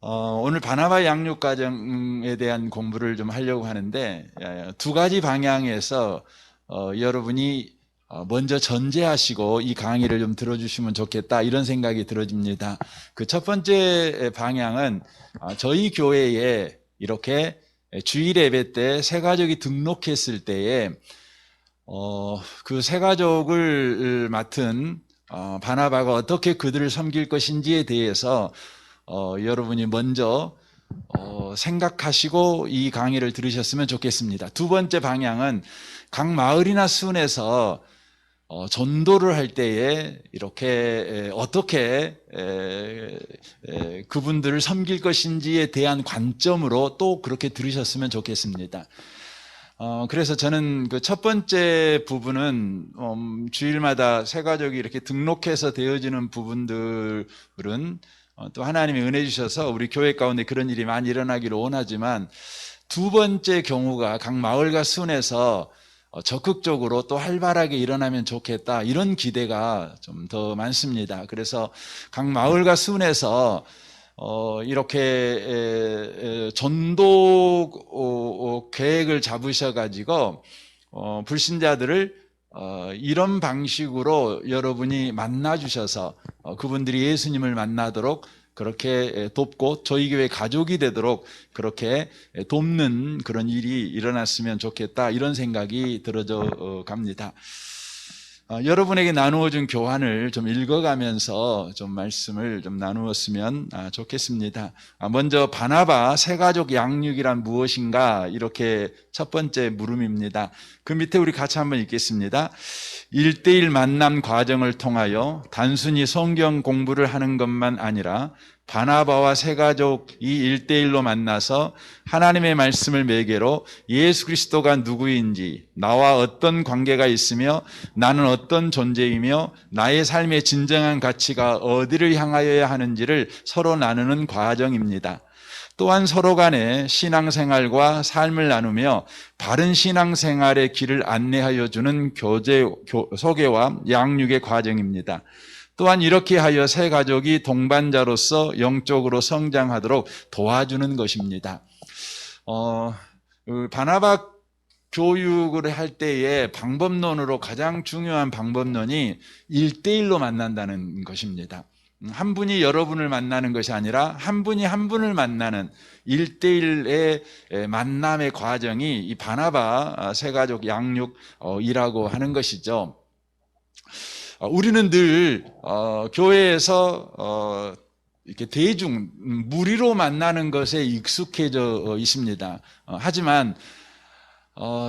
오늘 바나바 양육 과정에 대한 공부를 좀 하려고 하는데, 두 가지 방향에서 여러분이 먼저 전제하시고 이 강의를 좀 들어주시면 좋겠다, 이런 생각이 들어집니다. 그 첫 번째 방향은 저희 교회에 이렇게 주일 예배 때 새가족이 등록했을 때에 그 새가족을 맡은 바나바가 어떻게 그들을 섬길 것인지에 대해서 여러분이 먼저 생각하시고 이 강의를 들으셨으면 좋겠습니다. 두 번째 방향은 각 마을이나 순에서 전도를 할 때에 이렇게 어떻게 그분들을 섬길 것인지에 대한 관점으로 또 그렇게 들으셨으면 좋겠습니다. 그래서 저는 그 첫 번째 부분은 주일마다 새가족이 이렇게 등록해서 되어지는 부분들은 또 하나님이 은혜 주셔서 우리 교회 가운데 그런 일이 많이 일어나기를 원하지만, 두 번째 경우가 각 마을과 순에서 적극적으로 또 활발하게 일어나면 좋겠다, 이런 기대가 좀 더 많습니다. 그래서 각 마을과 순에서 이렇게 전도 계획을 잡으셔가지고 불신자들을 이런 방식으로 여러분이 만나 주셔서 그분들이 예수님을 만나도록 그렇게 돕고 저희 교회 가족이 되도록 그렇게 돕는 그런 일이 일어났으면 좋겠다, 이런 생각이 들어져 갑니다. 여러분에게 나누어 준 교환을 좀 읽어가면서 좀 말씀을 좀 나누었으면 좋겠습니다. 먼저 바나바 새가족 양육이란 무엇인가, 이렇게 첫 번째 물음입니다. 그 밑에 우리 같이 한번 읽겠습니다. 1:1 만남 과정을 통하여 단순히 성경 공부를 하는 것만 아니라 바나바와 새가족이 1:1로 만나서 하나님의 말씀을 매개로 예수 그리스도가 누구인지, 나와 어떤 관계가 있으며 나는 어떤 존재이며 나의 삶의 진정한 가치가 어디를 향하여야 하는지를 서로 나누는 과정입니다. 또한 서로 간에 신앙생활과 삶을 나누며 바른 신앙생활의 길을 안내하여 주는 소개와 양육의 과정입니다. 또한 이렇게 하여 새 가족이 동반자로서 영적으로 성장하도록 도와주는 것입니다. 바나바 교육을 할 때의 방법론으로 가장 중요한 방법론이 1:1로 만난다는 것입니다. 한 분이 여러분을 만나는 것이 아니라 한 분이 한 분을 만나는 1:1의 만남의 과정이 이 바나바 새가족 양육이라고 하는 것이죠. 우리는 늘 교회에서 이렇게 대중 무리로 만나는 것에 익숙해져 있습니다. 하지만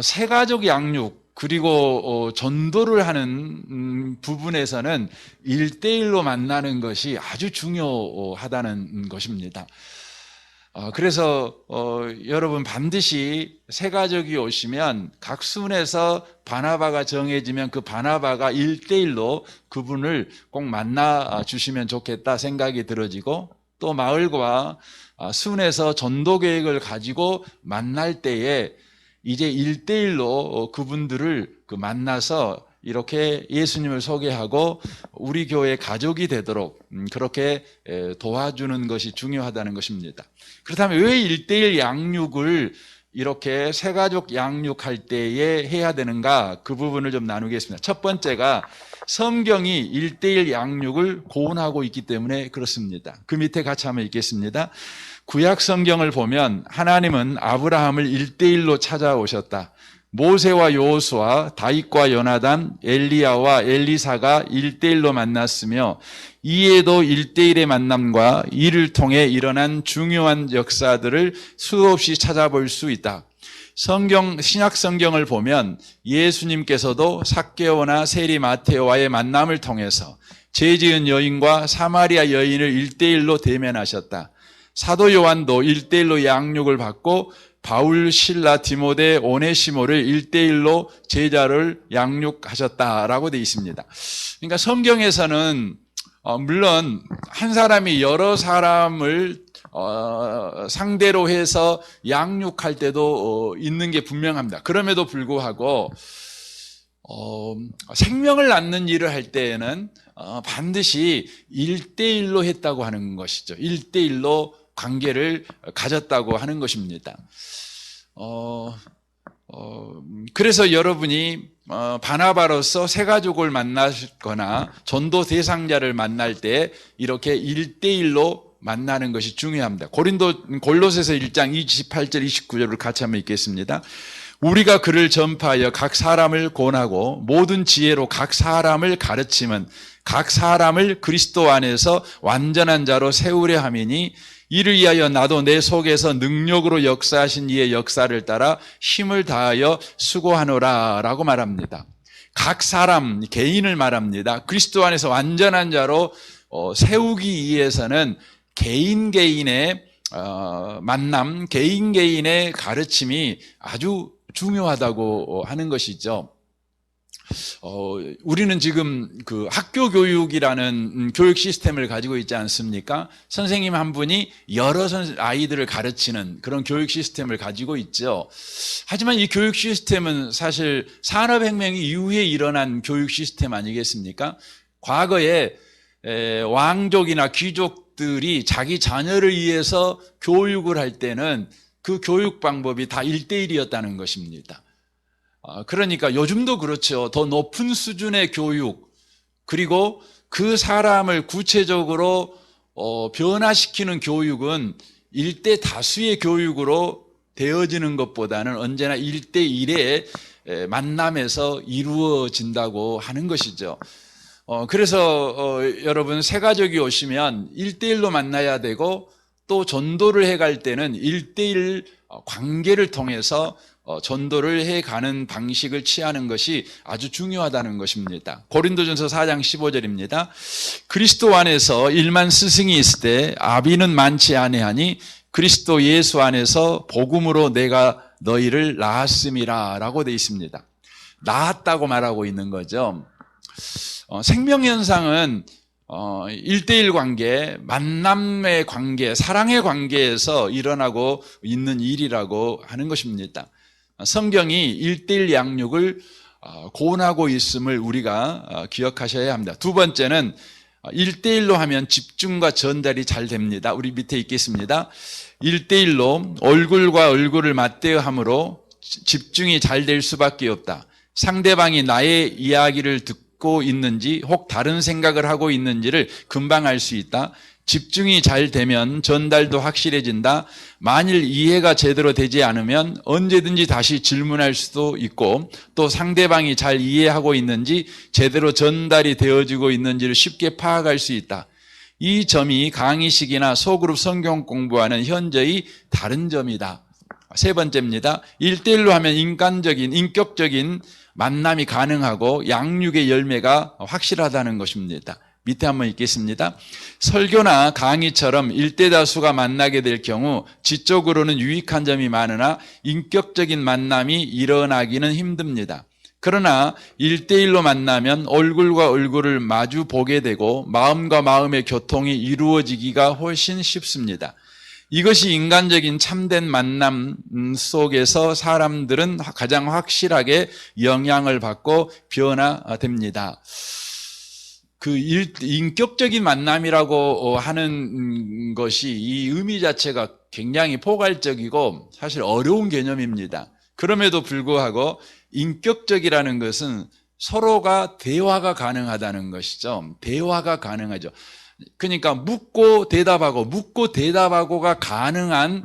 새가족 양육 그리고 전도를 하는 부분에서는 1:1로 만나는 것이 아주 중요하다는 것입니다. 그래서 여러분 반드시 새가족이 오시면 각 순에서 바나바가 정해지면 그 바나바가 1:1로 그분을 꼭 만나 주시면 좋겠다 생각이 들어지고, 또 마을과 순에서 전도 계획을 가지고 만날 때에 이제 1:1로 그분들을 만나서 이렇게 예수님을 소개하고 우리 교회 가족이 되도록 그렇게 도와주는 것이 중요하다는 것입니다. 그렇다면 왜 1:1 양육을 이렇게 새가족 양육할 때에 해야 되는가, 그 부분을 좀 나누겠습니다. 첫 번째가 성경이 1:1 양육을 고언하고 있기 때문에 그렇습니다. 그 밑에 같이 한번 읽겠습니다. 구약 성경을 보면 하나님은 아브라함을 1:1로 찾아오셨다. 모세와 여호수아, 다윗과 요나단, 엘리야와 엘리사가 1:1로 만났으며 이에도 1:1의 만남과 이를 통해 일어난 중요한 역사들을 수없이 찾아볼 수 있다. 신약 성경을 보면 예수님께서도 삭개오나 세리 마테오와의 만남을 통해서 죄 지은 여인과 사마리아 여인을 1:1로 대면하셨다. 사도 요한도 1:1로 양육을 받고 바울, 실라, 디모데, 오네시모를 1:1로 제자를 양육하셨다라고 되어 있습니다. 그러니까 성경에서는 물론 한 사람이 여러 사람을 상대로 해서 양육할 때도 있는 게 분명합니다. 그럼에도 불구하고 생명을 낳는 일을 할 때에는 반드시 1:1로 했다고 하는 것이죠. 1:1로 관계를 가졌다고 하는 것입니다. 그래서 여러분이 바나바로서 새 가족을 만나거나 전도 대상자를 만날 때 이렇게 1대1로 만나는 것이 중요합니다. 골로새서 1장 28절 29절을 같이 한번 읽겠습니다. 우리가 그를 전파하여 각 사람을 권하고 모든 지혜로 각 사람을 가르치면 각 사람을 그리스도 안에서 완전한 자로 세우려 함이니 이를 위하여 나도 내 속에서 능력으로 역사하신 이의 역사를 따라 힘을 다하여 수고하노라 라고 말합니다. 각 사람, 개인을 말합니다. 그리스도 안에서 완전한 자로 세우기 위해서는 개인의 만남, 개인의 가르침이 아주 중요하다고 하는 것이죠. 우리는 지금 그 학교 교육이라는 교육 시스템을 가지고 있지 않습니까? 선생님 한 분이 여러 아이들을 가르치는 그런 교육 시스템을 가지고 있죠. 하지만 이 교육 시스템은 사실 산업혁명 이후에 일어난 교육 시스템 아니겠습니까? 과거에 왕족이나 귀족들이 자기 자녀를 위해서 교육을 할 때는 그 교육 방법이 다 1대1이었다는 것입니다. 그러니까 요즘도 그렇죠. 더 높은 수준의 교육, 그리고 그 사람을 구체적으로 변화시키는 교육은 1대 다수의 교육으로 되어지는 것보다는 언제나 1대1의 만남에서 이루어진다고 하는 것이죠. 그래서 여러분 새 가족이 오시면 1대1로 만나야 되고 또 전도를 해갈 때는 1대1 관계를 통해서 전도를 해가는 방식을 취하는 것이 아주 중요하다는 것입니다. 고린도전서 4장 15절입니다. 그리스도 안에서 1만 스승이 있을 때 아비는 많지 아니하니 그리스도 예수 안에서 복음으로 내가 너희를 낳았음이라 라고 되어 있습니다. 낳았다고 말하고 있는 거죠. 생명현상은 1대1 관계, 만남의 관계, 사랑의 관계에서 일어나고 있는 일이라고 하는 것입니다. 성경이 1대1 양육을 권하고 있음을 우리가 기억하셔야 합니다. 두 번째는 1대1로 하면 집중과 전달이 잘 됩니다. 우리 밑에 있겠습니다. 1대1로 얼굴과 얼굴을 맞대어 함으로 집중이 잘 될 수밖에 없다. 상대방이 나의 이야기를 듣고 있는지 혹 다른 생각을 하고 있는지를 금방 알 수 있다. 집중이 잘 되면 전달도 확실해진다. 만일 이해가 제대로 되지 않으면 언제든지 다시 질문할 수도 있고 또 상대방이 잘 이해하고 있는지 제대로 전달이 되어지고 있는지를 쉽게 파악할 수 있다. 이 점이 강의식이나 소그룹 성경 공부하는 현저히 다른 점이다. 세 번째입니다. 1대1로 하면 인격적인 만남이 가능하고 양육의 열매가 확실하다는 것입니다. 밑에 한번 읽겠습니다. 설교나 강의처럼 1대 다수가 만나게 될 경우 지적으로는 유익한 점이 많으나 인격적인 만남이 일어나기는 힘듭니다. 그러나 1대1로 만나면 얼굴과 얼굴을 마주 보게 되고 마음과 마음의 교통이 이루어지기가 훨씬 쉽습니다. 이것이 인간적인 참된 만남 속에서 사람들은 가장 확실하게 영향을 받고 변화됩니다. 그 인격적인 만남이라고 하는 것이 이 의미 자체가 굉장히 포괄적이고 사실 어려운 개념입니다. 그럼에도 불구하고 인격적이라는 것은 서로가 대화가 가능하다는 것이죠. 대화가 가능하죠. 그러니까 묻고 대답하고가 가능한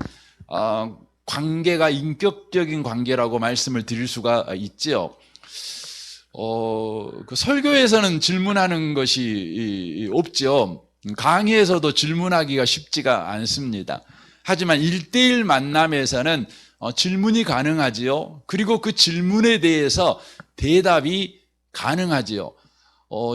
관계가 인격적인 관계라고 말씀을 드릴 수가 있죠. 그 설교에서는 질문하는 것이 없죠. 강의에서도 질문하기가 쉽지가 않습니다. 하지만 1대1 만남에서는 질문이 가능하지요. 그리고 그 질문에 대해서 대답이 가능하지요.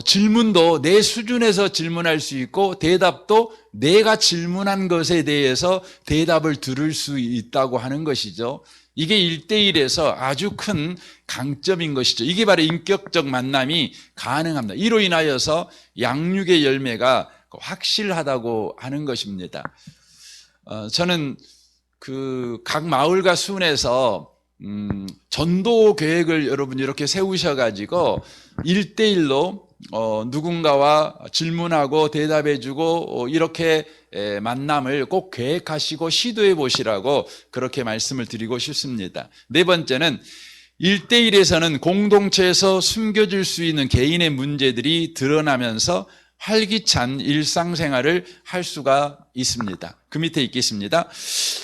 질문도 내 수준에서 질문할 수 있고 대답도 내가 질문한 것에 대해서 대답을 들을 수 있다고 하는 것이죠. 이게 1대1에서 아주 큰 강점인 것이죠. 이게 바로 인격적 만남이 가능합니다. 이로 인하여서 양육의 열매가 확실하다고 하는 것입니다. 저는 그 각 마을과 순에서 전도 계획을 여러분 이렇게 세우셔가지고 1대1로 누군가와 질문하고 대답해주고 이렇게 만남을 꼭 계획하시고 시도해 보시라고 그렇게 말씀을 드리고 싶습니다. 네 번째는 1대1에서는 공동체에서 숨겨질 수 있는 개인의 문제들이 드러나면서 활기찬 일상생활을 할 수가 있습니다. 그 밑에 있겠습니다.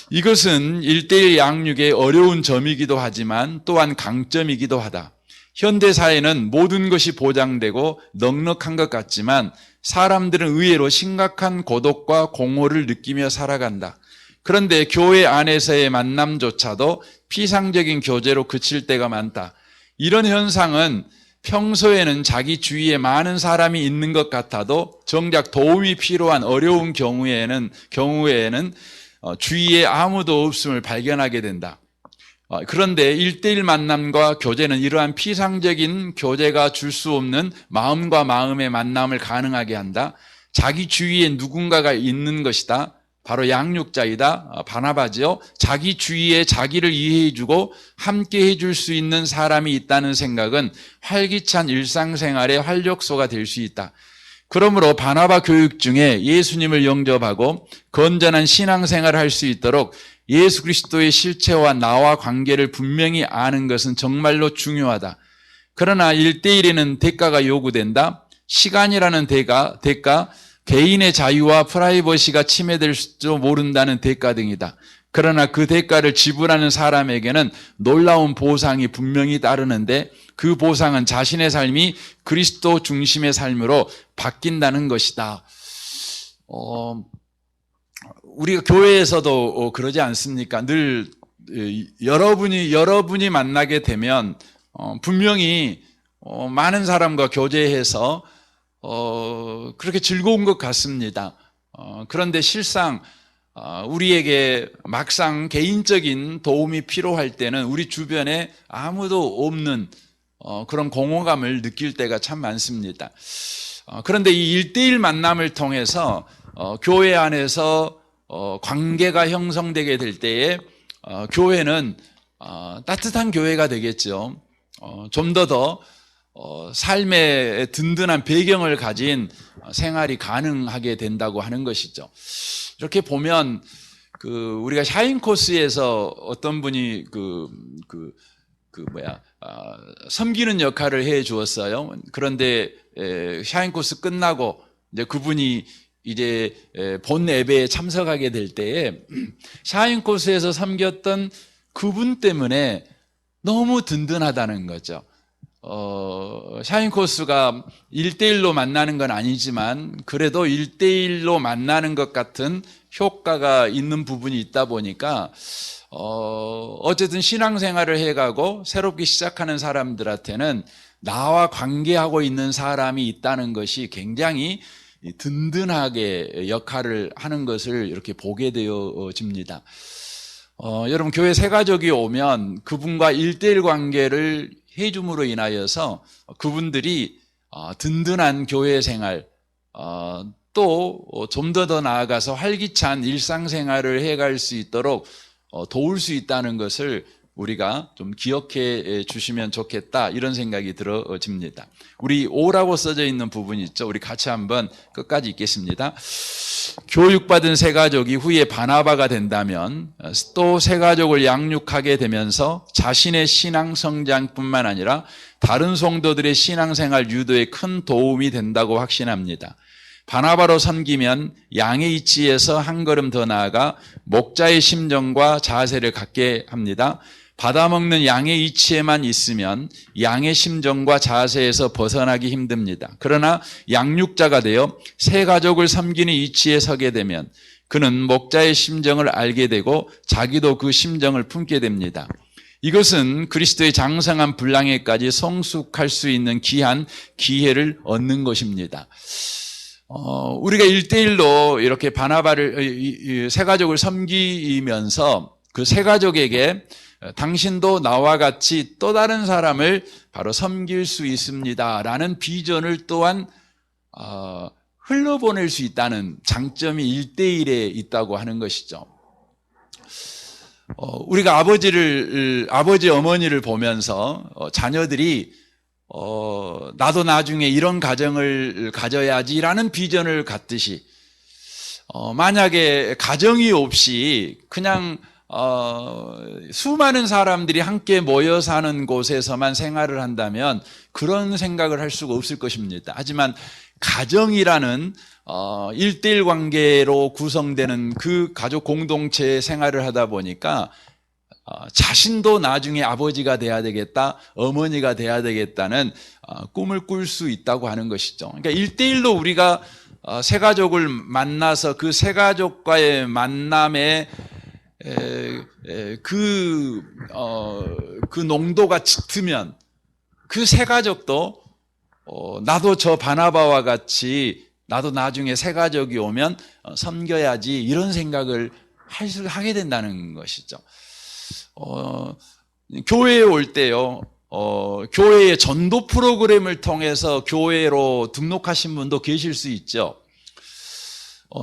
이것은 1대1 양육의 어려운 점이기도 하지만 또한 강점이기도 하다. 현대사회는 모든 것이 보장되고 넉넉한 것 같지만 사람들은 의외로 심각한 고독과 공허를 느끼며 살아간다. 그런데 교회 안에서의 만남조차도 피상적인 교제로 그칠 때가 많다. 이런 현상은 평소에는 자기 주위에 많은 사람이 있는 것 같아도 정작 도움이 필요한 어려운 경우에는 주위에 아무도 없음을 발견하게 된다. 그런데 1대1 만남과 교제는 이러한 피상적인 교제가 줄 수 없는 마음과 마음의 만남을 가능하게 한다. 자기 주위에 누군가가 있는 것이다. 바로 양육자이다. 바나바지요. 자기 주위에 자기를 이해해주고 함께 해줄 수 있는 사람이 있다는 생각은 활기찬 일상생활의 활력소가 될 수 있다. 그러므로 바나바 교육 중에 예수님을 영접하고 건전한 신앙생활을 할 수 있도록 예수 그리스도의 실체와 나와 관계를 분명히 아는 것은 정말로 중요하다. 그러나 1대1에는 대가가 요구된다. 시간이라는 대가, 개인의 자유와 프라이버시가 침해될지도 모른다는 대가 등이다. 그러나 그 대가를 지불하는 사람에게는 놀라운 보상이 분명히 따르는데 그 보상은 자신의 삶이 그리스도 중심의 삶으로 바뀐다는 것이다. 우리가 교회에서도 그러지 않습니까? 늘 여러분이 만나게 되면 분명히 많은 사람과 교제해서 그렇게 즐거운 것 같습니다. 그런데 실상 우리에게 막상 개인적인 도움이 필요할 때는 우리 주변에 아무도 없는 그런 공허감을 느낄 때가 참 많습니다. 그런데 이 1대1 만남을 통해서 교회 안에서 관계가 형성되게 될 때에 교회는 따뜻한 교회가 되겠죠. 좀 더 삶의 든든한 배경을 가진 생활이 가능하게 된다고 하는 것이죠. 이렇게 보면 우리가 샤인 코스에서 어떤 분이 섬기는 역할을 해 주었어요. 그런데 샤인 코스 끝나고 이제 그분이 이제 본 예배에 참석하게 될 때에 샤인 코스에서 섬겼던 그분 때문에 너무 든든하다는 거죠. 샤인 코스가 1대1로 만나는 건 아니지만 그래도 1대1로 만나는 것 같은 효과가 있는 부분이 있다 보니까 어쨌든 신앙생활을 해가고 새롭게 시작하는 사람들한테는 나와 관계하고 있는 사람이 있다는 것이 굉장히 든든하게 역할을 하는 것을 이렇게 보게 되어집니다. 여러분 교회 새가족이 오면 그분과 1대1 관계를 해줌으로 인하여서 그분들이 든든한 교회 생활 또 좀 더 나아가서 활기찬 일상생활을 해갈 수 있도록 도울 수 있다는 것을 우리가 좀 기억해 주시면 좋겠다 이런 생각이 들어집니다. 우리 5라고 써져 있는 부분이 있죠. 우리 같이 한번 끝까지 읽겠습니다. 교육받은 새가족이 후에 바나바가 된다면 또 새가족을 양육하게 되면서 자신의 신앙 성장뿐만 아니라 다른 성도들의 신앙생활 유도에 큰 도움이 된다고 확신합니다. 바나바로 섬기면 양의 이치에서 한 걸음 더 나아가 목자의 심정과 자세를 갖게 합니다. 받아먹는 양의 이치에만 있으면 양의 심정과 자세에서 벗어나기 힘듭니다. 그러나 양육자가 되어 새 가족을 섬기는 이치에 서게 되면 그는 목자의 심정을 알게 되고 자기도 그 심정을 품게 됩니다. 이것은 그리스도의 장성한 분량에까지 성숙할 수 있는 귀한 기회를 얻는 것입니다. 우리가 1대1로 이렇게 바나바를 새 가족을 섬기면서 그 새 가족에게 당신도 나와 같이 또 다른 사람을 바로 섬길 수 있습니다 라는 비전을 또한 흘러보낼 수 있다는 장점이 1대1에 있다고 하는 것이죠. 우리가 아버지 어머니를 보면서 자녀들이 나도 나중에 이런 가정을 가져야지라는 비전을 갖듯이 만약에 가정이 없이 그냥 수많은 사람들이 함께 모여 사는 곳에서만 생활을 한다면 그런 생각을 할 수가 없을 것입니다. 하지만 가정이라는 1:1 관계로 구성되는 그 가족 공동체 생활을 하다 보니까 자신도 나중에 아버지가 돼야 되겠다, 어머니가 돼야 되겠다는 꿈을 꿀 수 있다고 하는 것이죠. 그러니까 1:1로 우리가 새 가족을 만나서 그 새 가족과의 만남에 그 농도가 짙으면 그 새 가족도 나도 저 바나바와 같이 나도 나중에 새 가족이 오면 섬겨야지 이런 생각을 하게 된다는 것이죠. 교회에 올 때요, 교회의 전도 프로그램을 통해서 교회로 등록하신 분도 계실 수 있죠.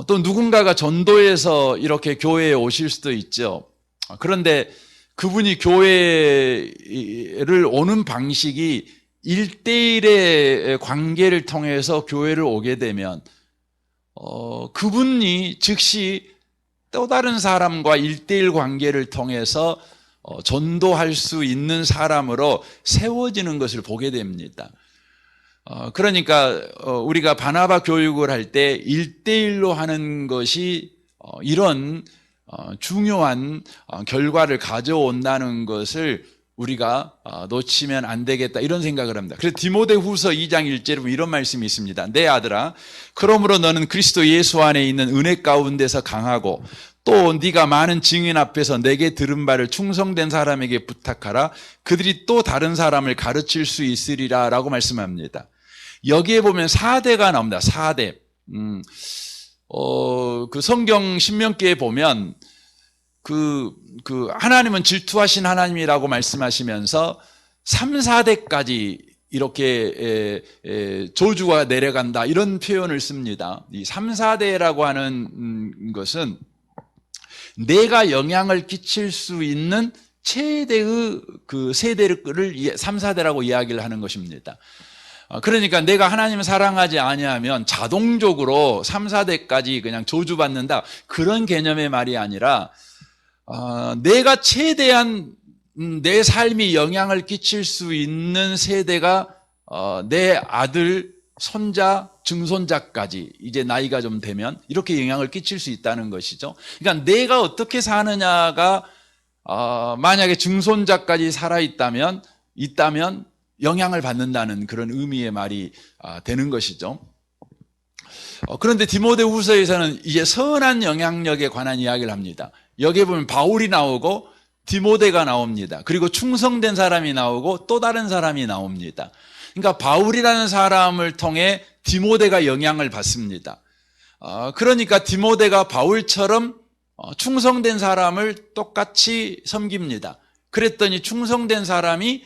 또 누군가가 전도해서 이렇게 교회에 오실 수도 있죠. 그런데 그분이 교회를 오는 방식이 1:1의 관계를 통해서 교회를 오게 되면 그분이 즉시 또 다른 사람과 1:1 관계를 통해서 전도할 수 있는 사람으로 세워지는 것을 보게 됩니다. 그러니까 우리가 바나바 교육을 할 때 1:1로 하는 것이 이런 중요한 결과를 가져온다는 것을 우리가 놓치면 안 되겠다 이런 생각을 합니다. 그래서 디모데후서 2장 1절에 보면 이런 말씀이 있습니다. 내 아들아, 그러므로 너는 그리스도 예수 안에 있는 은혜 가운데서 강하고 또 네가 많은 증인 앞에서 내게 들은 바를 충성된 사람에게 부탁하라. 그들이 또 다른 사람을 가르칠 수 있으리라 라고 말씀합니다. 여기에 보면 4대가 나옵니다. 4대. 그 성경 신명기에 보면 그 하나님은 질투하신 하나님이라고 말씀하시면서 3, 4대까지 이렇게 저주가 내려간다 이런 표현을 씁니다. 이 3, 4대라고 하는 것은 내가 영향을 끼칠 수 있는 최대의 그 세대를 3, 4대라고 이야기를 하는 것입니다. 그러니까 내가 하나님을 사랑하지 아니하면 자동적으로 3, 4대까지 그냥 저주받는다 그런 개념의 말이 아니라 내가 최대한 내 삶이 영향을 끼칠 수 있는 세대가 내 아들, 손자, 증손자까지 이제 나이가 좀 되면 이렇게 영향을 끼칠 수 있다는 것이죠. 그러니까 내가 어떻게 사느냐가 만약에 증손자까지 살아있다면 영향을 받는다는 그런 의미의 말이 되는 것이죠. 그런데 디모데후서에서는 이제 선한 영향력에 관한 이야기를 합니다. 여기에 보면 바울이 나오고 디모데가 나옵니다. 그리고 충성된 사람이 나오고 또 다른 사람이 나옵니다. 그러니까 바울이라는 사람을 통해 디모데가 영향을 받습니다. 그러니까 디모데가 바울처럼 충성된 사람을 똑같이 섬깁니다. 그랬더니 충성된 사람이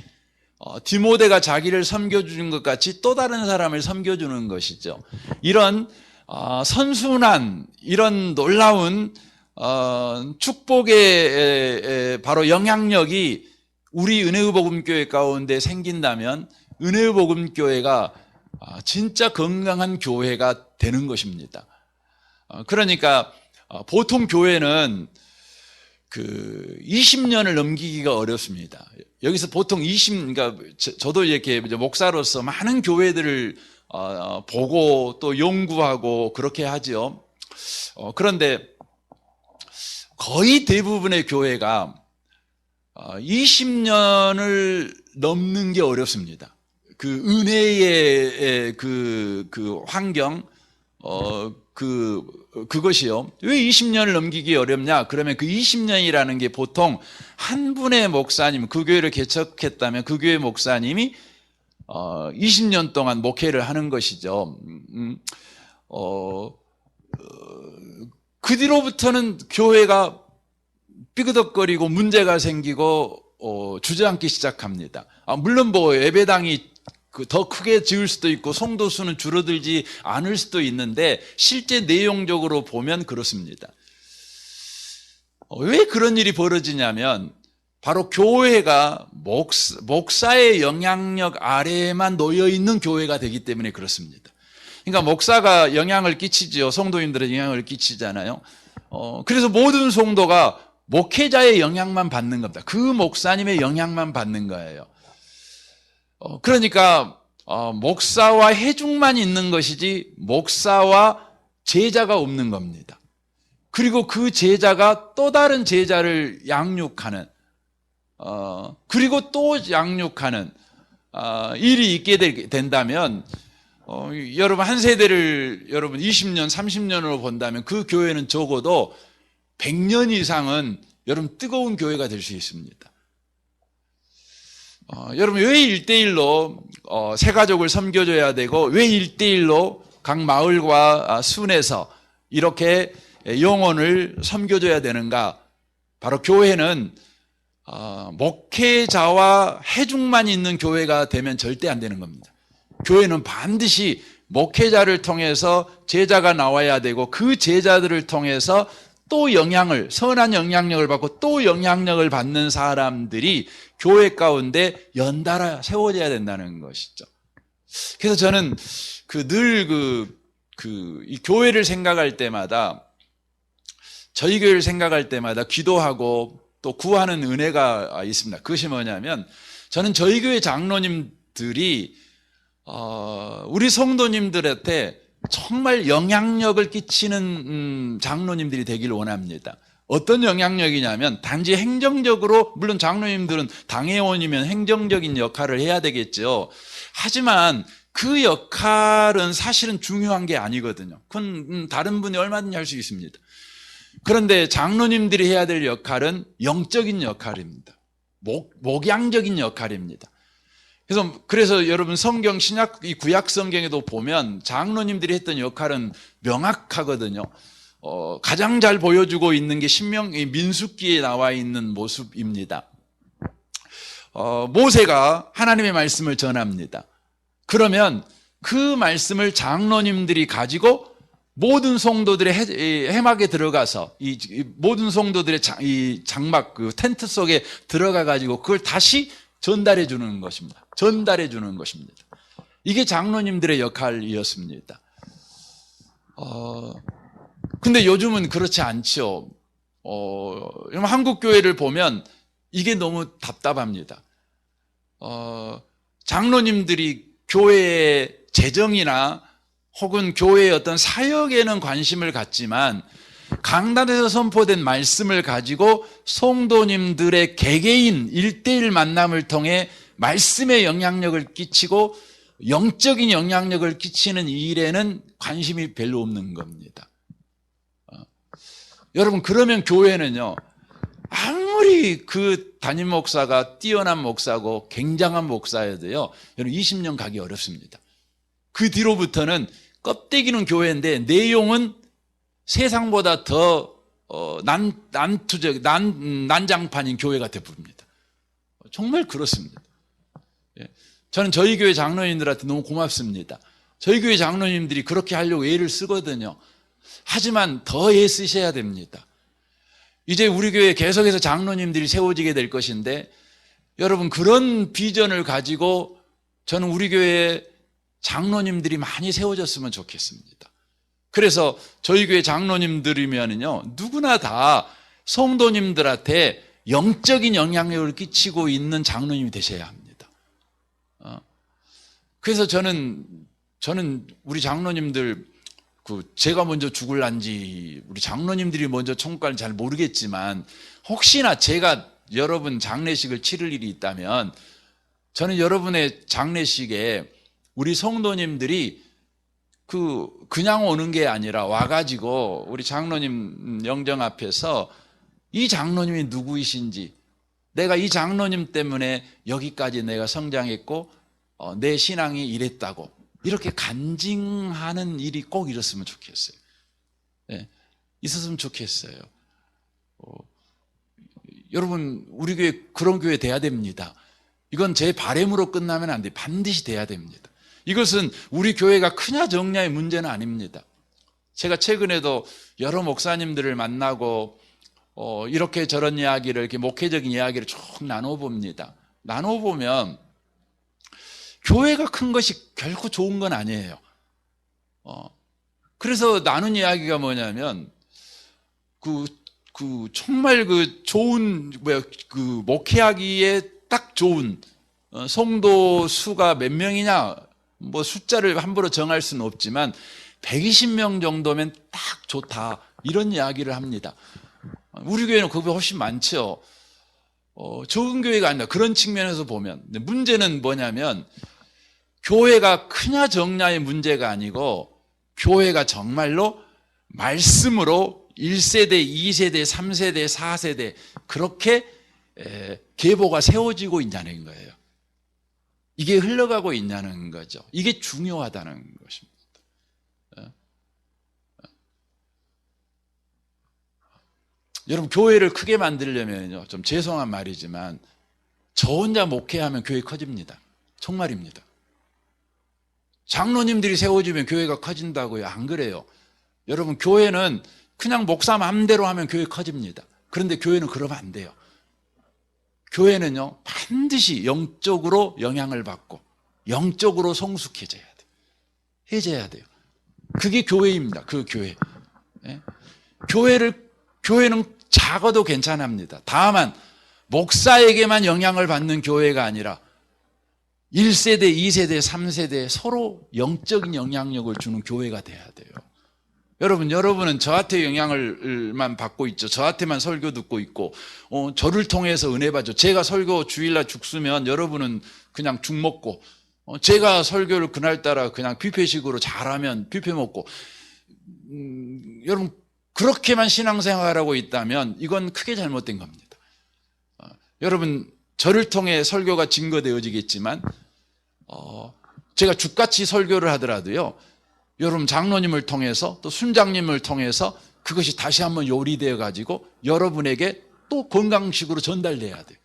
디모데가 자기를 섬겨주는 것 같이 또 다른 사람을 섬겨주는 것이죠. 이런 선순환, 이런 놀라운 축복의 바로 영향력이 우리 은혜의 복음교회 가운데 생긴다면 은혜의 복음교회가 진짜 건강한 교회가 되는 것입니다. 그러니까 보통 교회는 20년을 넘기기가 어렵습니다. 여기서 보통 그러니까 저도 이렇게 목사로서 많은 교회들을 보고 또 연구하고 그렇게 하죠. 그런데 거의 대부분의 교회가 20년을 넘는 게 어렵습니다. 그 은혜의 그 환경, 그것이요. 왜 20년을 넘기기 어렵냐? 그러면 그 20년이라는 게 보통 한 분의 목사님, 그 교회를 개척했다면 그 교회 목사님이 20년 동안 목회를 하는 것이죠. 그 뒤로부터는 교회가 삐그덕거리고 문제가 생기고 주저앉기 시작합니다. 물론 예배당이 더 크게 지을 수도 있고 성도 수는 줄어들지 않을 수도 있는데 실제 내용적으로 보면 그렇습니다. 왜 그런 일이 벌어지냐면 바로 교회가 목사의 영향력 아래에만 놓여 있는 교회가 되기 때문에 그렇습니다. 그러니까 목사가 영향을 끼치지요. 성도님들의 영향을 끼치잖아요. 그래서 모든 성도가 목회자의 영향만 받는 겁니다. 그 목사님의 영향만 받는 거예요. 그러니까 목사와 회중만 있는 것이지 목사와 제자가 없는 겁니다. 그리고 그 제자가 또 다른 제자를 양육하는 그리고 또 양육하는 일이 있게 된다면 여러분 한 세대를 여러분 20년, 30년으로 본다면 그 교회는 적어도 100년 이상은 여러분 뜨거운 교회가 될 수 있습니다. 여러분 왜 1대1로 새 가족을 섬겨줘야 되고 왜 1대1로 각 마을과 순에서 이렇게 영혼을 섬겨줘야 되는가? 바로 교회는 목회자와 회중만 있는 교회가 되면 절대 안 되는 겁니다. 교회는 반드시 목회자를 통해서 제자가 나와야 되고 그 제자들을 통해서 또 선한 영향력을 받고 또 영향력을 받는 사람들이 교회 가운데 연달아 세워져야 된다는 것이죠. 그래서 저는 이 교회를 생각할 때마다 저희 교회를 생각할 때마다 기도하고 또 구하는 은혜가 있습니다. 그것이 뭐냐면 저는 저희 교회 장로님들이 우리 성도님들한테 정말 영향력을 끼치는 장로님들이 되길 원합니다. 어떤 영향력이냐면 단지 행정적으로 물론 장로님들은 당회원이면 행정적인 역할을 해야 되겠죠. 하지만 그 역할은 사실은 중요한 게 아니거든요. 그건 다른 분이 얼마든지 할 수 있습니다. 그런데 장로님들이 해야 될 역할은 영적인 역할입니다. 목양적인 역할입니다. 그래서 여러분 성경 이 구약 성경에도 보면 장로님들이 했던 역할은 명확하거든요. 가장 잘 보여주고 있는 게 민수기에 나와 있는 모습입니다. 모세가 하나님의 말씀을 전합니다. 그러면 그 말씀을 장로님들이 가지고 모든 성도들의 해막에 들어가서 모든 성도들의 장막 텐트 속에 들어가 가지고 그걸 다시 전달해 주는 것입니다. 이게 장로님들의 역할이었습니다. 근데 요즘은 그렇지 않죠. 한국 교회를 보면 이게 너무 답답합니다. 장로님들이 교회의 재정이나 혹은 교회의 어떤 사역에는 관심을 갖지만 강단에서 선포된 말씀을 가지고 성도님들의 개개인 1대1 만남을 통해 말씀의 영향력을 끼치고 영적인 영향력을 끼치는 일에는 관심이 별로 없는 겁니다. 여러분 그러면 교회는요 아무리 그 담임 목사가 뛰어난 목사고 굉장한 목사여도요 여러분 20년 가기 어렵습니다. 그 뒤로부터는 껍데기는 교회인데 내용은 세상보다 더 난장판인 교회가 되어버립니다. 정말 그렇습니다. 저는 저희 교회 장로님들한테 너무 고맙습니다. 저희 교회 장로님들이 그렇게 하려고 애를 쓰거든요. 하지만 더 애쓰셔야 됩니다. 이제 우리 교회에 계속해서 장로님들이 세워지게 될 것인데 여러분 그런 비전을 가지고 저는 우리 교회에 장로님들이 많이 세워졌으면 좋겠습니다. 그래서 저희 교회 장로님들이면요 누구나 다 성도님들한테 영적인 영향력을 끼치고 있는 장로님이 되셔야 합니다. 그래서 저는 우리 장로님들 제가 먼저 죽을란지 우리 장로님들이 먼저 천국 갈지 잘 모르겠지만 혹시나 제가 여러분 장례식을 치를 일이 있다면 저는 여러분의 장례식에 우리 성도님들이 그냥 오는 게 아니라 와가지고 우리 장로님 영정 앞에서 이 장로님이 누구이신지 내가 이 장로님 때문에 여기까지 내가 성장했고 내 신앙이 이랬다고 이렇게 간증하는 일이 꼭 있었으면 좋겠어요. 네, 있었으면 좋겠어요. 여러분 우리 교회 그런 교회 돼야 됩니다. 이건 제 바람으로 끝나면 안 돼요. 반드시 돼야 됩니다. 이것은 우리 교회가 크냐 적냐의 문제는 아닙니다. 제가 최근에도 여러 목사님들을 만나고 이렇게 저런 이야기를, 이렇게 목회적인 이야기를 쭉 나눠봅니다. 나눠보면 교회가 큰 것이 결코 좋은 건 아니에요. 그래서 나눈 이야기가 뭐냐면 정말 좋은 목회하기에 딱 좋은 성도 수가 몇 명이냐, 뭐 숫자를 함부로 정할 수는 없지만 120명 정도면 딱 좋다, 이런 이야기를 합니다. 우리 교회는 그보다 훨씬 많죠. 적은 교회가 아니라 그런 측면에서 보면. 근데 문제는 뭐냐면 교회가 크냐 적냐의 문제가 아니고 교회가 정말로 말씀으로 1세대, 2세대, 3세대, 4세대 그렇게 계보가 세워지고 있냐는 거예요. 이게 흘러가고 있냐는 거죠. 이게 중요하다는 것입니다. 여러분, 교회를 크게 만들려면요, 좀 죄송한 말이지만 저 혼자 목회하면 교회 커집니다. 정말입니다. 장로님들이 세워지면 교회가 커진다고요? 안 그래요. 여러분, 교회는 그냥 목사 마음대로 하면 교회 커집니다. 그런데 교회는 그러면 안 돼요. 교회는요, 반드시 영적으로 영향을 받고 영적으로 성숙해져야 돼요. 해져야 돼요. 그게 교회입니다. 그 교회. 교회는 작아도 괜찮습니다. 다만 목사에게만 영향을 받는 교회가 아니라 1세대, 2세대, 3세대 서로 영적인 영향력을 주는 교회가 돼야 돼요. 여러분은 저한테 영향을만 받고 있죠. 저한테만 설교 듣고 있고, 저를 통해서 은혜 받죠. 제가 설교 주일날 죽 쓰면 여러분은 그냥 죽 먹고, 제가 설교를 그날따라 그냥 뷔페식으로 잘하면 뷔페 먹고, 여러분, 그렇게만 신앙생활하고 있다면 이건 크게 잘못된 겁니다. 여러분, 저를 통해 설교가 증거되어지겠지만 제가 죽같이 설교를 하더라도요, 여러분 장로님을 통해서 또 순장님을 통해서 그것이 다시 한번 요리되어 가지고 여러분에게 또 건강식으로 전달돼야 돼요.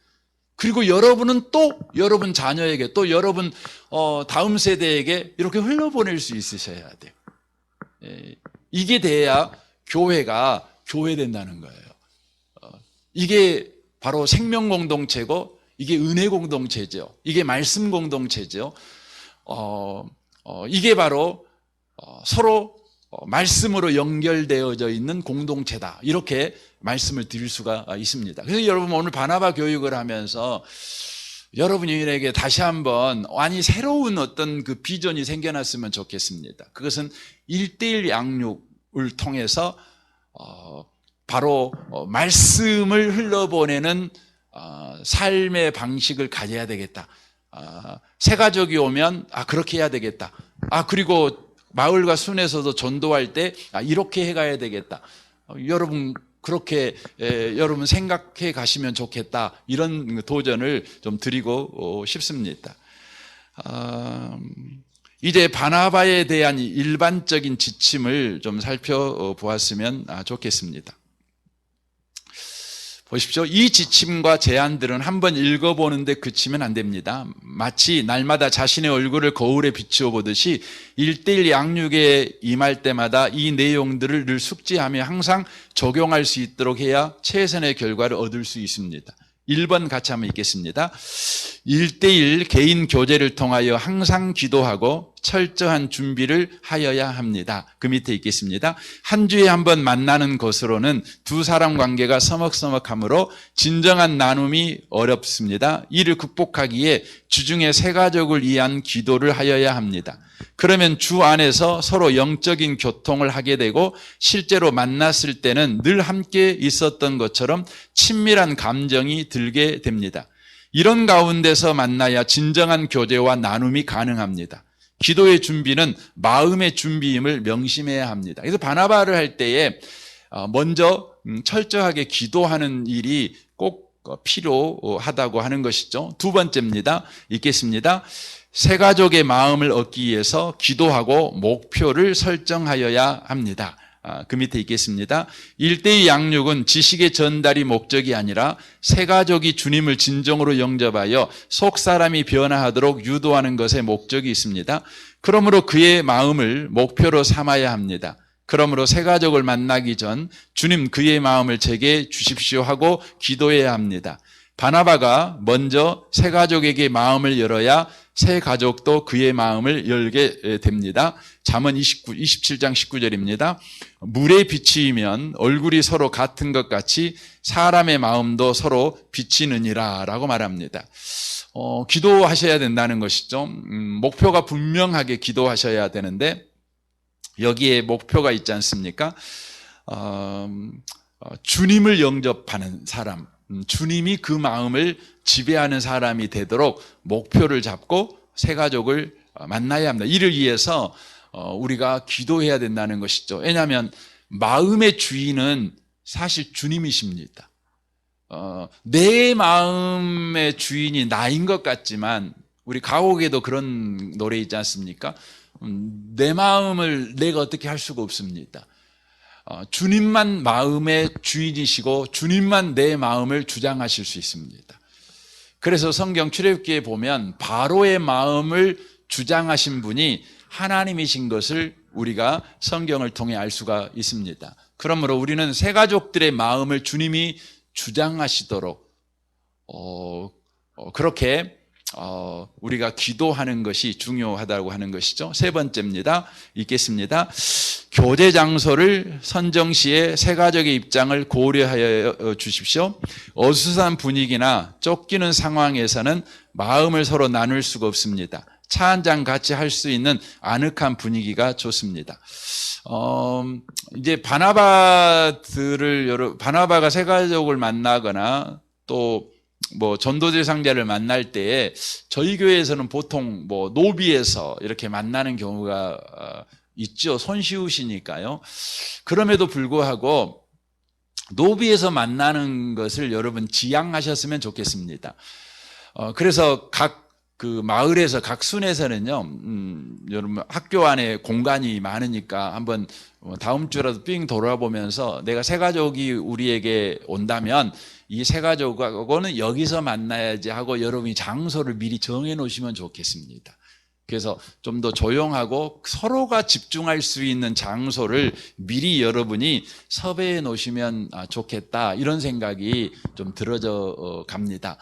그리고 여러분은 또 여러분 자녀에게, 또 여러분 다음 세대에게 이렇게 흘려보낼 수 있으셔야 돼요. 이게 돼야 교회가 교회된다는 거예요. 이게 바로 생명 공동체고, 이게 은혜 공동체죠. 이게 말씀 공동체죠. 이게 바로 서로 말씀으로 연결되어져 있는 공동체다, 이렇게 말씀을 드릴 수가 있습니다. 그래서 여러분, 오늘 바나바 교육을 하면서 여러분에게 다시 한번 완전히 새로운 어떤 그 비전이 생겨났으면 좋겠습니다. 그것은 1:1 양육을 통해서 바로 말씀을 흘러보내는 삶의 방식을 가져야 되겠다. 새 가족이 오면 그렇게 해야 되겠다. 그리고 마을과 순에서도 전도할 때 이렇게 해가야 되겠다. 여러분, 그렇게 여러분 생각해 가시면 좋겠다, 이런 도전을 좀 드리고 싶습니다. 이제 바나바에 대한 일반적인 지침을 좀 살펴보았으면 좋겠습니다. 보십시오. 이 지침과 제안들은 한번 읽어보는데 그치면 안 됩니다. 마치 날마다 자신의 얼굴을 거울에 비추어 보듯이 1:1 양육에 임할 때마다 이 내용들을 늘 숙지하며 항상 적용할 수 있도록 해야 최선의 결과를 얻을 수 있습니다. 1번 같이 한번 읽겠습니다. 1:1 개인 교제를 통하여 항상 기도하고 철저한 준비를 하여야 합니다. 그 밑에 읽겠습니다. 한 주에 한 번 만나는 것으로는 두 사람 관계가 서먹서먹하므로 진정한 나눔이 어렵습니다. 이를 극복하기에 주중에 새 가족을 위한 기도를 하여야 합니다. 그러면 주 안에서 서로 영적인 교통을 하게 되고 실제로 만났을 때는 늘 함께 있었던 것처럼 친밀한 감정이 들게 됩니다. 이런 가운데서 만나야 진정한 교제와 나눔이 가능합니다. 기도의 준비는 마음의 준비임을 명심해야 합니다. 그래서 바나바를 할 때에 먼저 철저하게 기도하는 일이 꼭 필요하다고 하는 것이죠. 두 번째입니다. 읽겠습니다. 새 가족의 마음을 얻기 위해서 기도하고 목표를 설정하여야 합니다. 그 밑에 읽겠습니다. 1:2 양육은 지식의 전달이 목적이 아니라 새 가족이 주님을 진정으로 영접하여 속 사람이 변화하도록 유도하는 것에 목적이 있습니다. 그러므로 그의 마음을 목표로 삼아야 합니다. 그러므로 새 가족을 만나기 전 주님 그의 마음을 제게 주십시오 하고 기도해야 합니다. 바나바가 먼저 새 가족에게 마음을 열어야 새 가족도 그의 마음을 열게 됩니다. 잠언 27장 19절입니다. 물에 비치면 얼굴이 서로 같은 것 같이 사람의 마음도 서로 비치느니라 라고 말합니다. 기도하셔야 된다는 것이죠. 목표가 분명하게 기도하셔야 되는데 여기에 목표가 있지 않습니까? 주님을 영접하는 사람, 주님이 그 마음을 지배하는 사람이 되도록 목표를 잡고 새 가족을 만나야 합니다. 이를 위해서 우리가 기도해야 된다는 것이죠. 왜냐하면 마음의 주인은 사실 주님이십니다. 내 마음의 주인이 나인 것 같지만 우리 가곡에도 그런 노래 있지 않습니까? 내 마음을 내가 어떻게 할 수가 없습니다. 주님만 마음의 주인이시고 주님만 내 마음을 주장하실 수 있습니다. 그래서 성경 출애굽기에 보면 바로의 마음을 주장하신 분이 하나님이신 것을 우리가 성경을 통해 알 수가 있습니다. 그러므로 우리는 새 가족들의 마음을 주님이 주장하시도록 그렇게 우리가 기도하는 것이 중요하다고 하는 것이죠. 세 번째입니다. 읽겠습니다. 교제 장소를 선정 시에 새 가족의 입장을 고려하여 주십시오. 어수선한 분위기나 쫓기는 상황에서는 마음을 서로 나눌 수가 없습니다. 차 한잔 같이 할 수 있는 아늑한 분위기가 좋습니다. 이제 바나바가 새 가족을 만나거나 또 전도 대상자를 만날 때에 저희 교회에서는 보통 노비에서 이렇게 만나는 경우가 있죠. 손쉬우시니까요. 그럼에도 불구하고 노비에서 만나는 것을 여러분 지양하셨으면 좋겠습니다. 그래서 각 마을에서 각 순에서는요, 여러분 학교 안에 공간이 많으니까 한번 다음 주라도 삥 돌아보면서 내가 새 가족이 우리에게 온다면 이 새 가족하고는 여기서 만나야지 하고 여러분이 장소를 미리 정해 놓으시면 좋겠습니다. 그래서 좀 더 조용하고 서로가 집중할 수 있는 장소를 미리 여러분이 섭외해 놓으시면 좋겠다, 이런 생각이 좀 들어져 갑니다.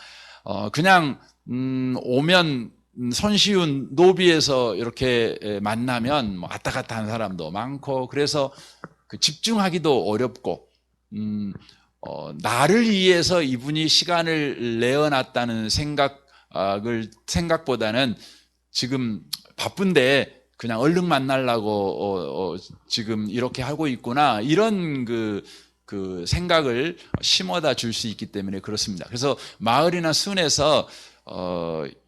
그냥 오면 손쉬운 노비에서 이렇게 만나면 왔다 갔다 하는 사람도 많고 그래서 집중하기도 어렵고 나를 위해서 이분이 시간을 내어놨다는 생각보다는 지금 바쁜데 그냥 얼른 만나려고 지금 이렇게 하고 있구나, 이런 그 생각을 심어다 줄 수 있기 때문에 그렇습니다. 그래서 마을이나 순에서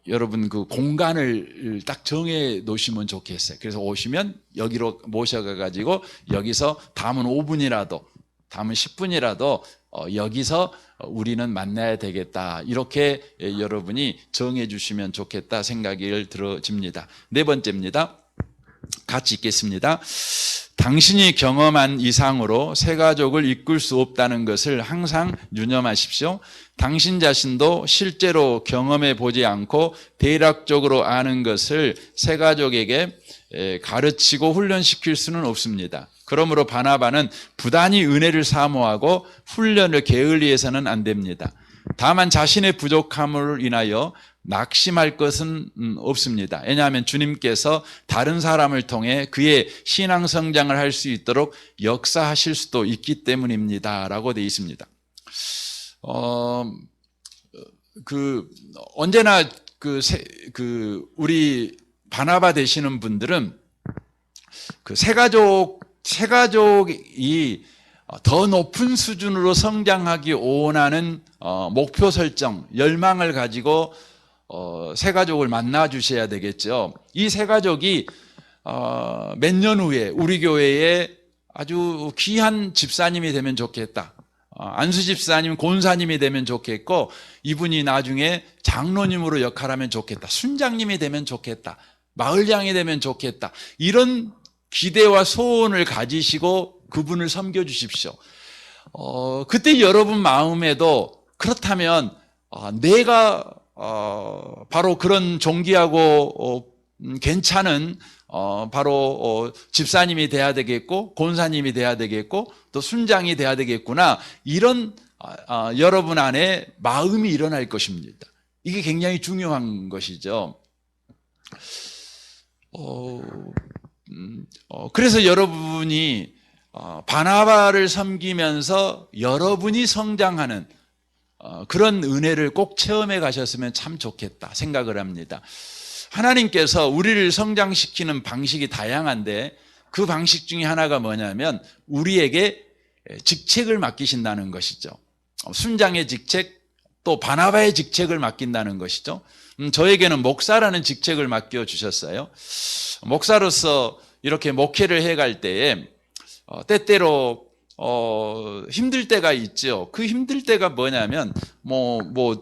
여러분 그 공간을 딱 정해 놓으시면 좋겠어요. 그래서 오시면 여기로 모셔가 가지고 여기서 담은 5분이라도 담은 10분이라도 여기서 우리는 만나야 되겠다, 이렇게 여러분이 정해 주시면 좋겠다 생각이 들어집니다. 네 번째입니다. 같이 읽겠습니다. 당신이 경험한 이상으로 새 가족을 이끌 수 없다는 것을 항상 유념하십시오. 당신 자신도 실제로 경험해 보지 않고 대략적으로 아는 것을 새 가족에게 가르치고 훈련시킬 수는 없습니다. 그러므로 바나바는 부단히 은혜를 사모하고 훈련을 게을리해서는 안 됩니다. 다만 자신의 부족함을 인하여 낙심할 것은 없습니다. 왜냐하면 주님께서 다른 사람을 통해 그의 신앙 성장을 할 수 있도록 역사하실 수도 있기 때문입니다 라고 되어 있습니다. 언제나 우리 바나바 되시는 분들은 새 가족이 더 높은 수준으로 성장하기 원하는 목표 설정, 열망을 가지고 새 가족을 만나 주셔야 되겠죠. 이 새 가족이 몇 년 후에 우리 교회에 아주 귀한 집사님이 되면 좋겠다, 안수 집사님, 권사님이 되면 좋겠고 이분이 나중에 장로님으로 역할하면 좋겠다, 순장님이 되면 좋겠다, 마을장이 되면 좋겠다, 이런 기대와 소원을 가지시고 그분을 섬겨 주십시오. 그때 여러분 마음에도 그렇다면 내가 바로 그런 존귀하고 괜찮은 바로 집사님이 돼야 되겠고 권사님이 돼야 되겠고 또 순장이 돼야 되겠구나, 이런 여러분 안에 마음이 일어날 것입니다. 이게 굉장히 중요한 것이죠. 그래서 여러분이 바나바를 섬기면서 여러분이 성장하는 그런 은혜를 꼭 체험해 가셨으면 참 좋겠다 생각을 합니다. 하나님께서 우리를 성장시키는 방식이 다양한데 그 방식 중에 하나가 뭐냐면 우리에게 직책을 맡기신다는 것이죠. 순장의 직책, 또 바나바의 직책을 맡긴다는 것이죠. 저에게는 목사라는 직책을 맡겨주셨어요. 목사로서 이렇게 목회를 해갈 때에 때때로 힘들 때가 있죠. 그 힘들 때가 뭐냐면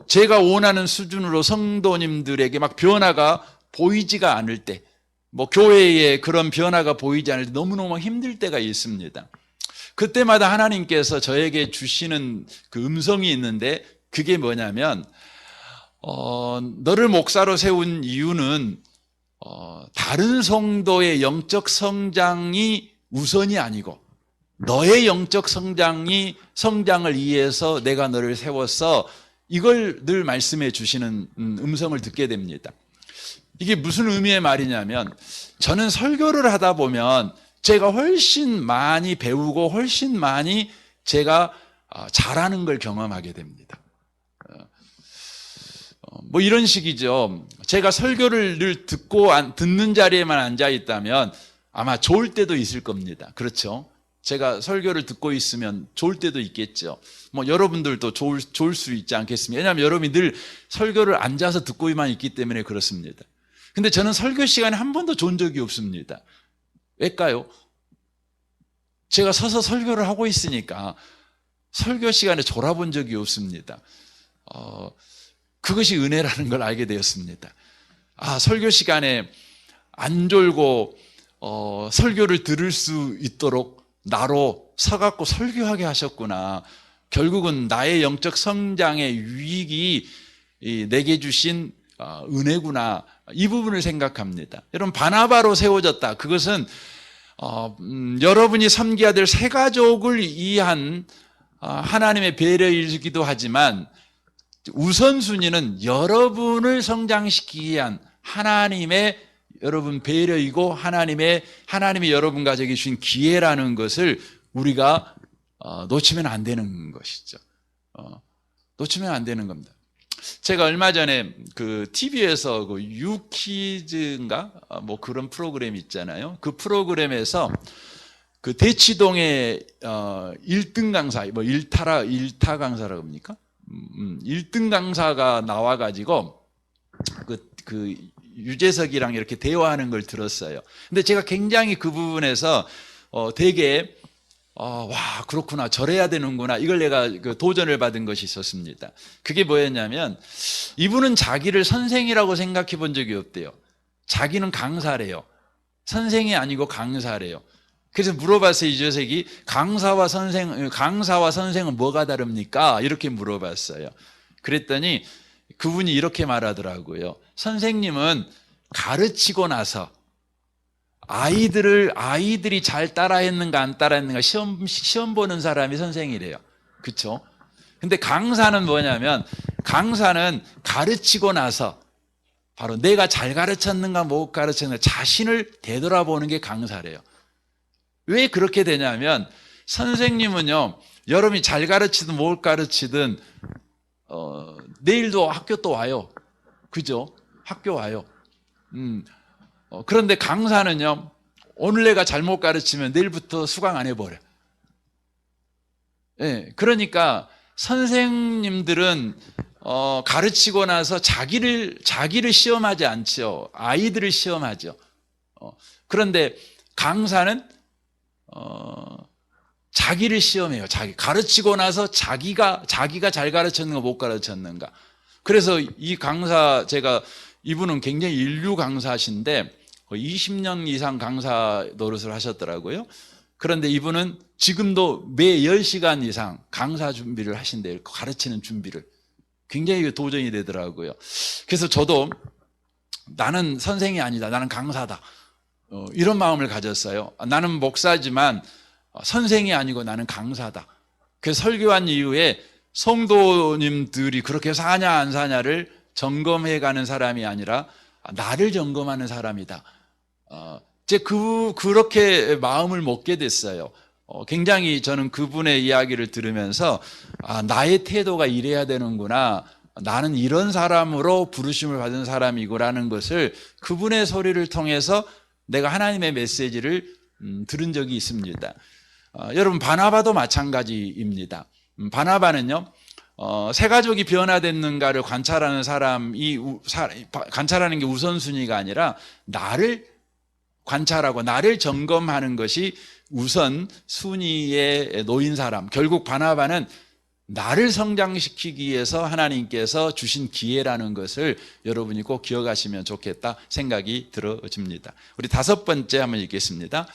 제가 원하는 수준으로 성도님들에게 막 변화가 보이지가 않을 때, 교회에 그런 변화가 보이지 않을 때 너무너무 힘들 때가 있습니다. 그때마다 하나님께서 저에게 주시는 그 음성이 있는데 그게 뭐냐면 너를 목사로 세운 이유는 다른 성도의 영적 성장이 우선이 아니고 너의 영적 성장을 위해서 내가 너를 세웠어. 이걸 늘 말씀해 주시는 음성을 듣게 됩니다. 이게 무슨 의미의 말이냐면 저는 설교를 하다 보면 제가 훨씬 많이 배우고 훨씬 많이 제가 잘하는 걸 경험하게 됩니다. 이런 식이죠. 제가 설교를 늘 듣는 자리에만 앉아 있다면 아마 좋을 때도 있을 겁니다. 그렇죠? 제가 설교를 듣고 있으면 좋을 때도 있겠죠. 여러분들도 좋을 수 있지 않겠습니까? 왜냐하면 여러분이 늘 설교를 앉아서 듣고만 있기 때문에 그렇습니다. 근데 저는 설교 시간에 한 번도 좋은 적이 없습니다. 왜일까요? 제가 서서 설교를 하고 있으니까 설교 시간에 졸아본 적이 없습니다. 그것이 은혜라는 걸 알게 되었습니다. 설교 시간에 안 졸고 설교를 들을 수 있도록 나로 서갖고 설교하게 하셨구나. 결국은 나의 영적 성장의 유익이 내게 주신 은혜구나. 이 부분을 생각합니다. 여러분, 바나바로 세워졌다. 그것은 여러분이 섬겨야 될 새 가족을 위한 하나님의 배려이기도 하지만 우선순위는 여러분을 성장시키기 위한 하나님의 여러분 배려이고 하나님이 여러분 가족이 주신 기회라는 것을 우리가 놓치면 안 되는 것이죠. 놓치면 안 되는 겁니다. 제가 얼마 전에 그 TV에서 그 유키즈인가 그런 프로그램 있잖아요. 그 프로그램에서 그 대치동의 1등 강사, 일타 강사라고 합니까? 1등 강사가 나와가지고 그 유재석이랑 이렇게 대화하는 걸 들었어요. 근데 제가 굉장히 그 부분에서 되게 와, 그렇구나, 저래야 되는구나, 이걸 내가 도전을 받은 것이 있었습니다. 그게 뭐였냐면 이분은 자기를 선생이라고 생각해 본 적이 없대요. 자기는 강사래요. 선생이 아니고 강사래요. 그래서 물어봤어요. 유재석이 강사와 선생은 뭐가 다릅니까? 이렇게 물어봤어요. 그랬더니 그분이 이렇게 말하더라고요. 선생님은 가르치고 나서 아이들이 잘 따라했는가 안 따라했는가 시험 보는 사람이 선생이래요. 그렇죠? 근데 강사는 뭐냐면 강사는 가르치고 나서 바로 내가 잘 가르쳤는가 못 가르쳤는가 자신을 되돌아보는 게 강사래요. 왜 그렇게 되냐면 선생님은요, 여러분이 잘 가르치든 못 가르치든 내일도 학교 또 와요. 그죠? 학교 와요. 그런데 강사는요, 오늘 내가 잘못 가르치면 내일부터 수강 안 해버려. 네, 그러니까 선생님들은 가르치고 나서 자기를 시험하지 않죠. 아이들을 시험하죠. 그런데 강사는 자기를 시험해요. 가르치고 나서 자기가 잘 가르쳤는가 못 가르쳤는가. 그래서 이 강사, 이분은 굉장히 인류 강사신데 20년 이상 강사 노릇을 하셨더라고요. 그런데 이분은 지금도 매 10시간 이상 강사 준비를 하신대요. 가르치는 준비를. 굉장히 도전이 되더라고요. 그래서 저도 나는 선생이 아니다, 나는 강사다. 이런 마음을 가졌어요. 나는 목사지만 선생이 아니고 나는 강사다. 그래서 설교한 이후에 성도님들이 그렇게 사냐 안 사냐를 점검해가는 사람이 아니라 나를 점검하는 사람이다. 이제 그렇게 마음을 먹게 됐어요. 굉장히 저는 그분의 이야기를 들으면서 나의 태도가 이래야 되는구나. 나는 이런 사람으로 부르심을 받은 사람이고라는 것을 그분의 소리를 통해서 내가 하나님의 메시지를 들은 적이 있습니다. 여러분 바나바도 마찬가지입니다. 바나바는요, 새 가족이 변화됐는가를 관찰하는 관찰하는 게 우선순위가 아니라 나를 관찰하고 나를 점검하는 것이 우선 순위에 놓인 사람. 결국 바나바는 나를 성장시키기 위해서 하나님께서 주신 기회라는 것을 여러분이 꼭 기억하시면 좋겠다 생각이 들어집니다. 우리 5번째 한번 읽겠습니다.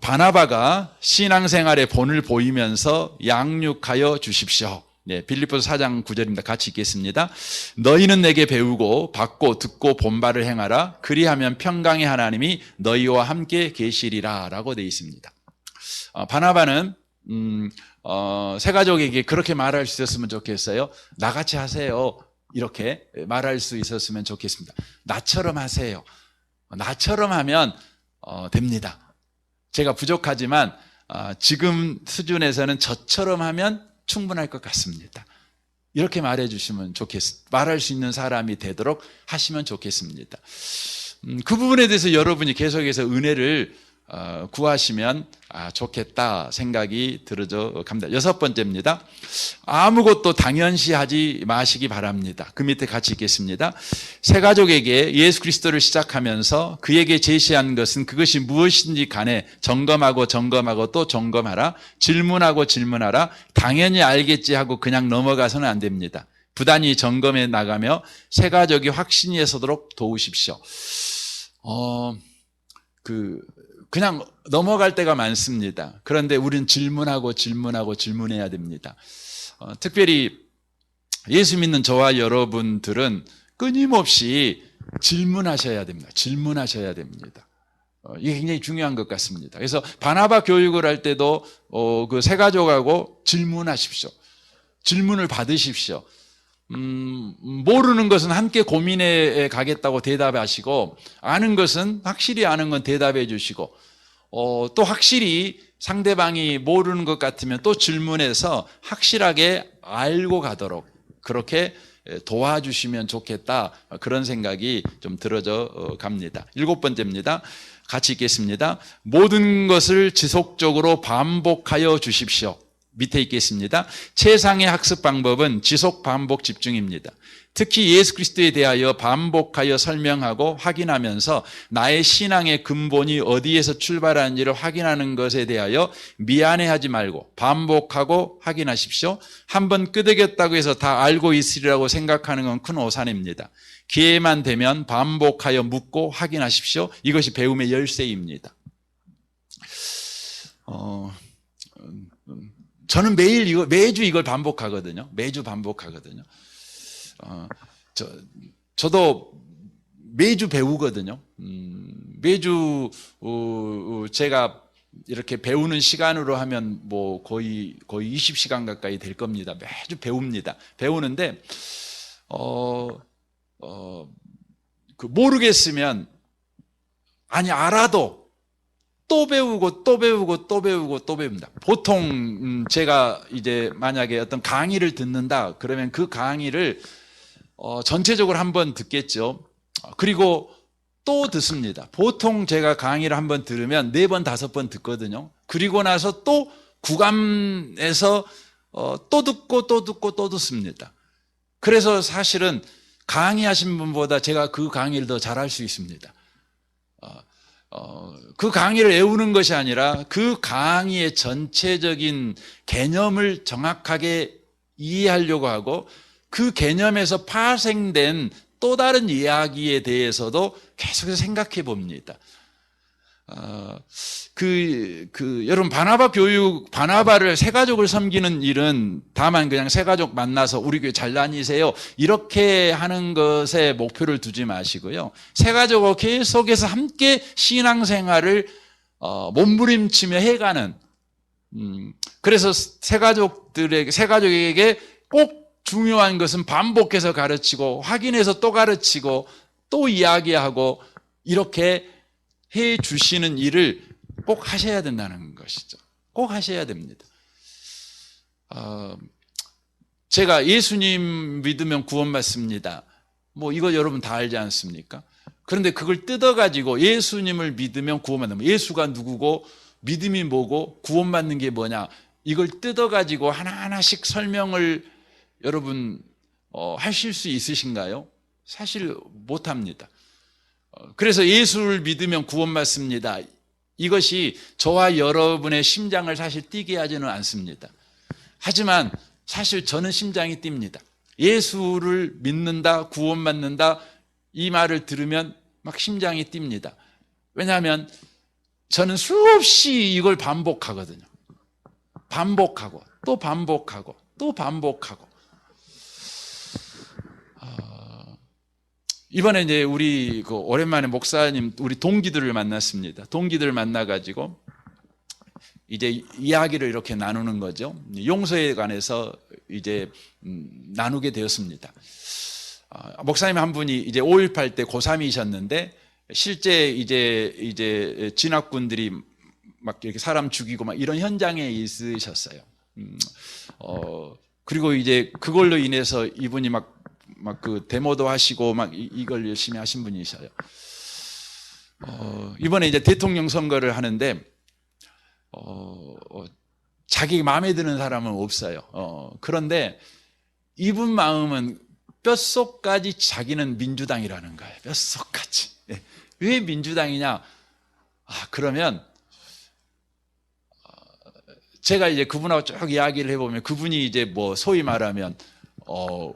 바나바가 신앙생활의 본을 보이면서 양육하여 주십시오. 네, 빌립보서 4장 9절입니다. 같이 읽겠습니다. 너희는 내게 배우고 받고 듣고 본바를 행하라. 그리하면 평강의 하나님이 너희와 함께 계시리라 라고 되어 있습니다. 바나바는 새 가족에게 그렇게 말할 수 있었으면 좋겠어요. 나같이 하세요. 이렇게 말할 수 있었으면 좋겠습니다. 나처럼 하세요. 나처럼 하면 됩니다. 제가 부족하지만 지금 수준에서는 저처럼 하면 충분할 것 같습니다. 이렇게 말해 주시면 말할 수 있는 사람이 되도록 하시면 좋겠습니다. 그 부분에 대해서 여러분이 계속해서 은혜를 구하시면 좋겠다 생각이 들어져 갑니다. 6번째입니다. 아무것도 당연시하지 마시기 바랍니다. 그 밑에 같이 읽겠습니다. 새 가족에게 예수 그리스도를 시작하면서 그에게 제시한 것은 그것이 무엇인지 간에 점검하고 또 점검하라. 질문하고 질문하라. 당연히 알겠지 하고 그냥 넘어가서는 안 됩니다. 부단히 점검해 나가며 새 가족이 확신이 서도록 도우십시오. 그냥 넘어갈 때가 많습니다. 그런데 우리는 질문해야 됩니다. 특별히 예수 믿는 저와 여러분들은 끊임없이 질문하셔야 됩니다. 이게 굉장히 중요한 것 같습니다. 그래서 바나바 교육을 할 때도 그 새 가족하고 질문하십시오. 질문을 받으십시오. 모르는 것은 함께 고민해 가겠다고 대답하시고, 아는 것은 확실히 아는 건 대답해 주시고, 또 확실히 상대방이 모르는 것 같으면 또 질문해서 확실하게 알고 가도록 그렇게 도와주시면 좋겠다. 그런 생각이 좀 들어져 갑니다. 7번째입니다. 같이 읽겠습니다. 모든 것을 지속적으로 반복하여 주십시오. 밑에 있겠습니다. 최상의 학습 방법은 지속 반복 집중입니다. 특히 예수 그리스도에 대하여 반복하여 설명하고 확인하면서 나의 신앙의 근본이 어디에서 출발하는지를 확인하는 것에 대하여 미안해하지 말고 반복하고 확인하십시오. 한번 끄덕였다고 해서 다 알고 있으리라고 생각하는 건 큰 오산입니다. 기회만 되면 반복하여 묻고 확인하십시오. 이것이 배움의 열쇠입니다. 저는 매주 이걸 반복하거든요. 저도 매주 배우거든요. 매주 제가 이렇게 배우는 시간으로 하면 뭐 거의 20시간 가까이 될 겁니다. 매주 배웁니다. 배우는데 모르겠으면 알아도 또 배웁니다. 보통 제가 이제 만약에 어떤 강의를 듣는다 그러면 그 강의를 전체적으로 한번 듣겠죠. 그리고 또 듣습니다. 보통 제가 강의를 한번 들으면 4번, 5번 듣거든요. 그리고 나서 또 구감해서 또 듣고 듣습니다. 그래서 사실은 강의하신 분보다 제가 그 강의를 더 잘할 수 있습니다. 그 강의를 외우는 것이 아니라 그 강의의 전체적인 개념을 정확하게 이해하려고 하고 그 개념에서 파생된 또 다른 이야기에 대해서도 계속해서 생각해 봅니다. 여러분, 바나바를 새가족을 섬기는 일은 다만 그냥 새가족 만나서 우리 교회 잘 다니세요, 이렇게 하는 것에 목표를 두지 마시고요. 새가족과 계속해서 함께 신앙생활을 몸부림치며 해가는, 그래서 새가족에게 꼭 중요한 것은 반복해서 가르치고, 확인해서 또 가르치고, 또 이야기하고, 이렇게 해 주시는 일을 꼭 하셔야 된다는 것이죠. 꼭 하셔야 됩니다. 제가 예수님 믿으면 구원받습니다, 뭐 이거 여러분 다 알지 않습니까? 그런데 그걸 뜯어가지고 예수님을 믿으면 구원받는, 예수가 누구고 믿음이 뭐고 구원받는 게 뭐냐, 이걸 뜯어가지고 하나하나씩 설명을 여러분 하실 수 있으신가요? 사실 못합니다. 그래서 예수를 믿으면 구원받습니다, 이것이 저와 여러분의 심장을 사실 뛰게 하지는 않습니다. 하지만 사실 저는 심장이 뜁니다. 예수를 믿는다, 구원받는다, 이 말을 들으면 막 심장이 뜁니다. 왜냐하면 저는 수없이 이걸 반복하거든요. 반복하고 또 반복하고 또 반복하고. 이번에 이제 우리 오랜만에 목사님, 우리 동기들을 만났습니다. 동기들을 만나가지고 이제 이야기를 이렇게 나누는 거죠. 용서에 관해서 이제 나누게 되었습니다. 목사님 한 분이 이제 5.18 때 고3이셨는데 실제 이제 진학군들이 막 이렇게 사람 죽이고 막 이런 현장에 있으셨어요. 그리고 이제 그걸로 인해서 이분이 막 그 데모도 하시고 막 이걸 열심히 하신 분이셔요. 이번에 이제 대통령 선거를 하는데 자기 마음에 드는 사람은 없어요. 그런데 이분 마음은 뼛속까지 자기는 민주당이라는 거예요. 뼛속까지. 왜 민주당이냐? 그러면 제가 이제 그분하고 쭉 이야기를 해보면 그분이 이제 뭐 소위 말하면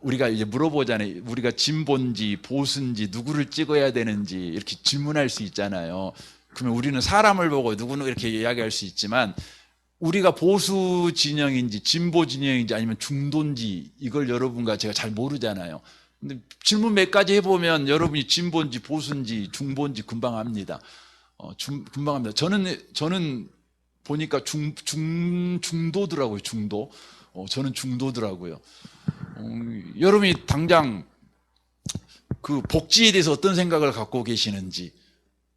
우리가 이제 물어보잖아요. 우리가 진보인지 보수인지 누구를 찍어야 되는지 이렇게 질문할 수 있잖아요. 그러면 우리는 사람을 보고 누구는 이렇게 이야기할 수 있지만 우리가 보수 진영인지 진보 진영인지 아니면 중도인지 이걸 여러분과 제가 잘 모르잖아요. 근데 질문 몇 가지 해보면 여러분이 진보인지 보수인지 중보인지 금방 합니다. 금방 합니다. 저는 보니까 중도더라고요. 중도. 저는 중도더라고요. 여러분이 당장 그 복지에 대해서 어떤 생각을 갖고 계시는지,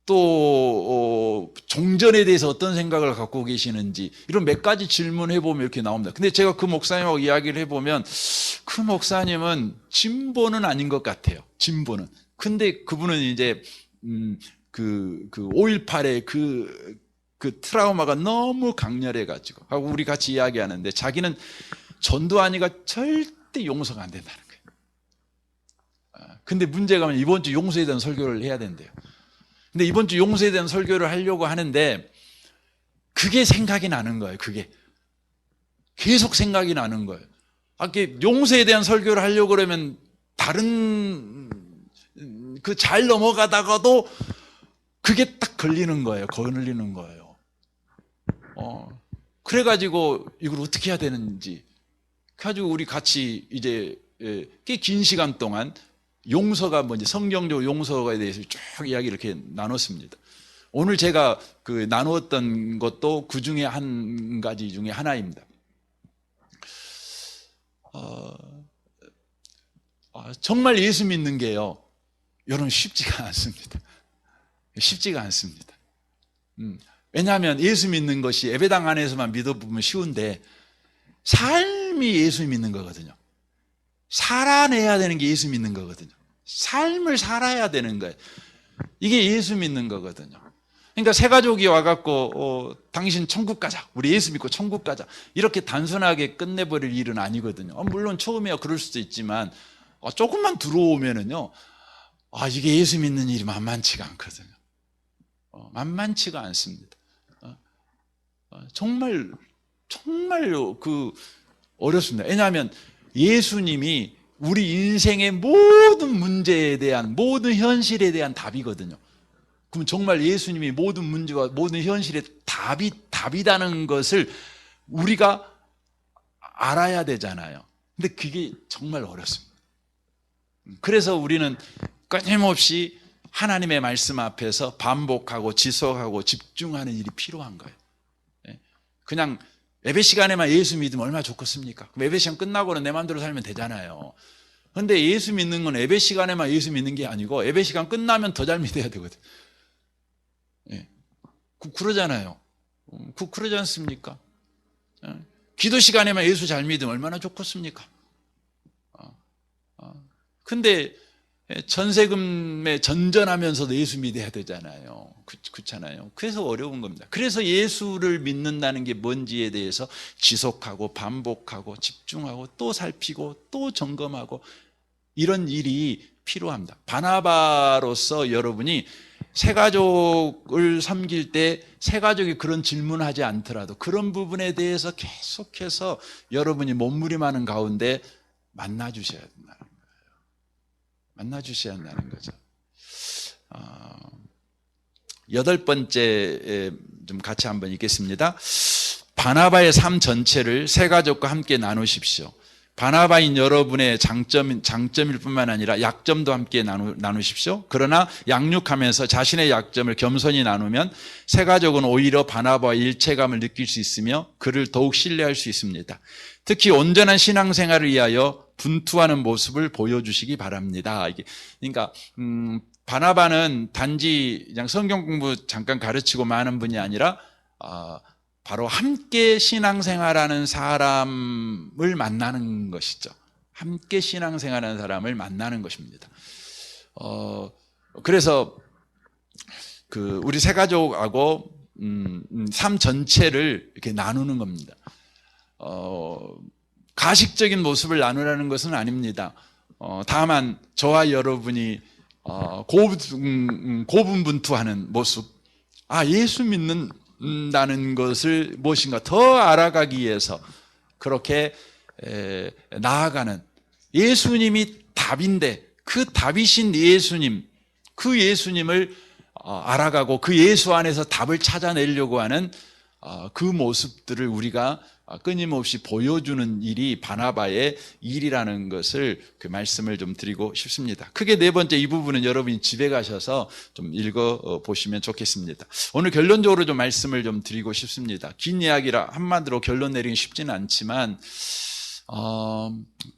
또 종전에 대해서 어떤 생각을 갖고 계시는지 이런 몇 가지 질문해보면 이렇게 나옵니다. 근데 제가 그 목사님하고 이야기를 해보면 그 목사님은 진보는 아닌 것 같아요. 진보는. 근데 그분은 이제 그 5.18의 그 트라우마가 너무 강렬해가지고 하고 우리 같이 이야기하는데 자기는 전두환이가 절대 용서가 안 된다는 거예요. 근데 문제가 이번 주 용서에 대한 설교를 해야 된대요. 근데 이번 주 용서에 대한 설교를 하려고 하는데 그게 생각이 나는 거예요. 그게 계속 생각이 나는 거예요. 용서에 대한 설교를 하려고 그러면 다른 그 잘 넘어가다가도 그게 딱 걸리는 거예요. 거슬리는 거예요. 그래가지고 이걸 어떻게 해야 되는지 그래가지고 우리 같이 이제 꽤 긴 시간 동안 용서가 뭔지, 성경적 용서에 대해서 쭉 이야기 이렇게 나눴습니다. 오늘 제가 그 나누었던 것도 그 중에 한 가지 중에 하나입니다. 정말 예수 믿는 게요, 여러분 쉽지가 않습니다. 쉽지가 않습니다. 왜냐하면 예수 믿는 것이 예배당 안에서만 믿어보면 쉬운데 삶이 예수 믿는 거거든요. 살아내야 되는 게 예수 믿는 거거든요. 삶을 살아야 되는 거예요. 이게 예수 믿는 거거든요. 그러니까 새 가족이 와갖고 당신 천국 가자, 우리 예수 믿고 천국 가자, 이렇게 단순하게 끝내버릴 일은 아니거든요. 물론 처음에야 그럴 수도 있지만 조금만 들어오면은요, 이게 예수 믿는 일이 만만치가 않거든요. 만만치가 않습니다. 정말 어렵습니다. 왜냐하면 예수님이 우리 인생의 모든 문제에 대한, 모든 현실에 대한 답이거든요. 그럼 정말 예수님이 모든 문제와 모든 현실의 답이라는 것을 우리가 알아야 되잖아요. 근데 그게 정말 어렵습니다. 그래서 우리는 끊임없이 하나님의 말씀 앞에서 반복하고 지속하고 집중하는 일이 필요한 거예요. 그냥 예배 시간에만 예수 믿으면 얼마나 좋겠습니까? 그럼 예배 시간 끝나고는 내 마음대로 살면 되잖아요. 그런데 예수 믿는 건 예배 시간에만 예수 믿는 게 아니고 예배 시간 끝나면 더 잘 믿어야 되거든. 그러잖아요. 그러지 않습니까? 기도 시간에만 예수 잘 믿으면 얼마나 좋겠습니까? 근데 전세금에 전전하면서도 예수 믿어야 되잖아요. 그렇잖아요. 그래서 어려운 겁니다. 그래서 예수를 믿는다는 게 뭔지에 대해서 지속하고 반복하고 집중하고 또 살피고 또 점검하고 이런 일이 필요합니다. 바나바로서 여러분이 새가족을 섬길 때 새가족이 그런 질문하지 않더라도 그런 부분에 대해서 계속해서 여러분이 몸부림하는 가운데 만나주셔야 된다는 거예요. 만나주셔야 한다는 거죠. 8번째 좀 같이 한번 읽겠습니다. 바나바의 삶 전체를 새가족과 함께 나누십시오. 바나바인 여러분의 장점일 뿐만 아니라 약점도 함께 나누십시오. 그러나 양육하면서 자신의 약점을 겸손히 나누면 새가족은 오히려 바나바와 일체감을 느낄 수 있으며 그를 더욱 신뢰할 수 있습니다. 특히 온전한 신앙생활을 위하여 분투하는 모습을 보여주시기 바랍니다. 그러니까 바나바는 단지 그냥 성경 공부 잠깐 가르치고 마는 분이 아니라 바로 함께 신앙생활하는 사람을 만나는 것이죠. 함께 신앙생활하는 사람을 만나는 것입니다. 그래서 우리 새가족하고 삶 전체를 이렇게 나누는 겁니다. 가식적인 모습을 나누라는 것은 아닙니다. 다만 저와 여러분이 고분분투하는 모습, 예수 믿는다는 것을 무엇인가 더 알아가기 위해서 그렇게 나아가는, 예수님이 답인데 그 답이신 예수님, 그 예수님을 알아가고 그 예수 안에서 답을 찾아내려고 하는 그 모습들을 우리가 끊임없이 보여주는 일이 바나바의 일이라는 것을 그 말씀을 좀 드리고 싶습니다. 크게 4번째 이 부분은 여러분이 집에 가셔서 좀 읽어 보시면 좋겠습니다. 오늘 결론적으로 좀 말씀을 좀 드리고 싶습니다. 긴 이야기라 한마디로 결론 내리기 쉽지는 않지만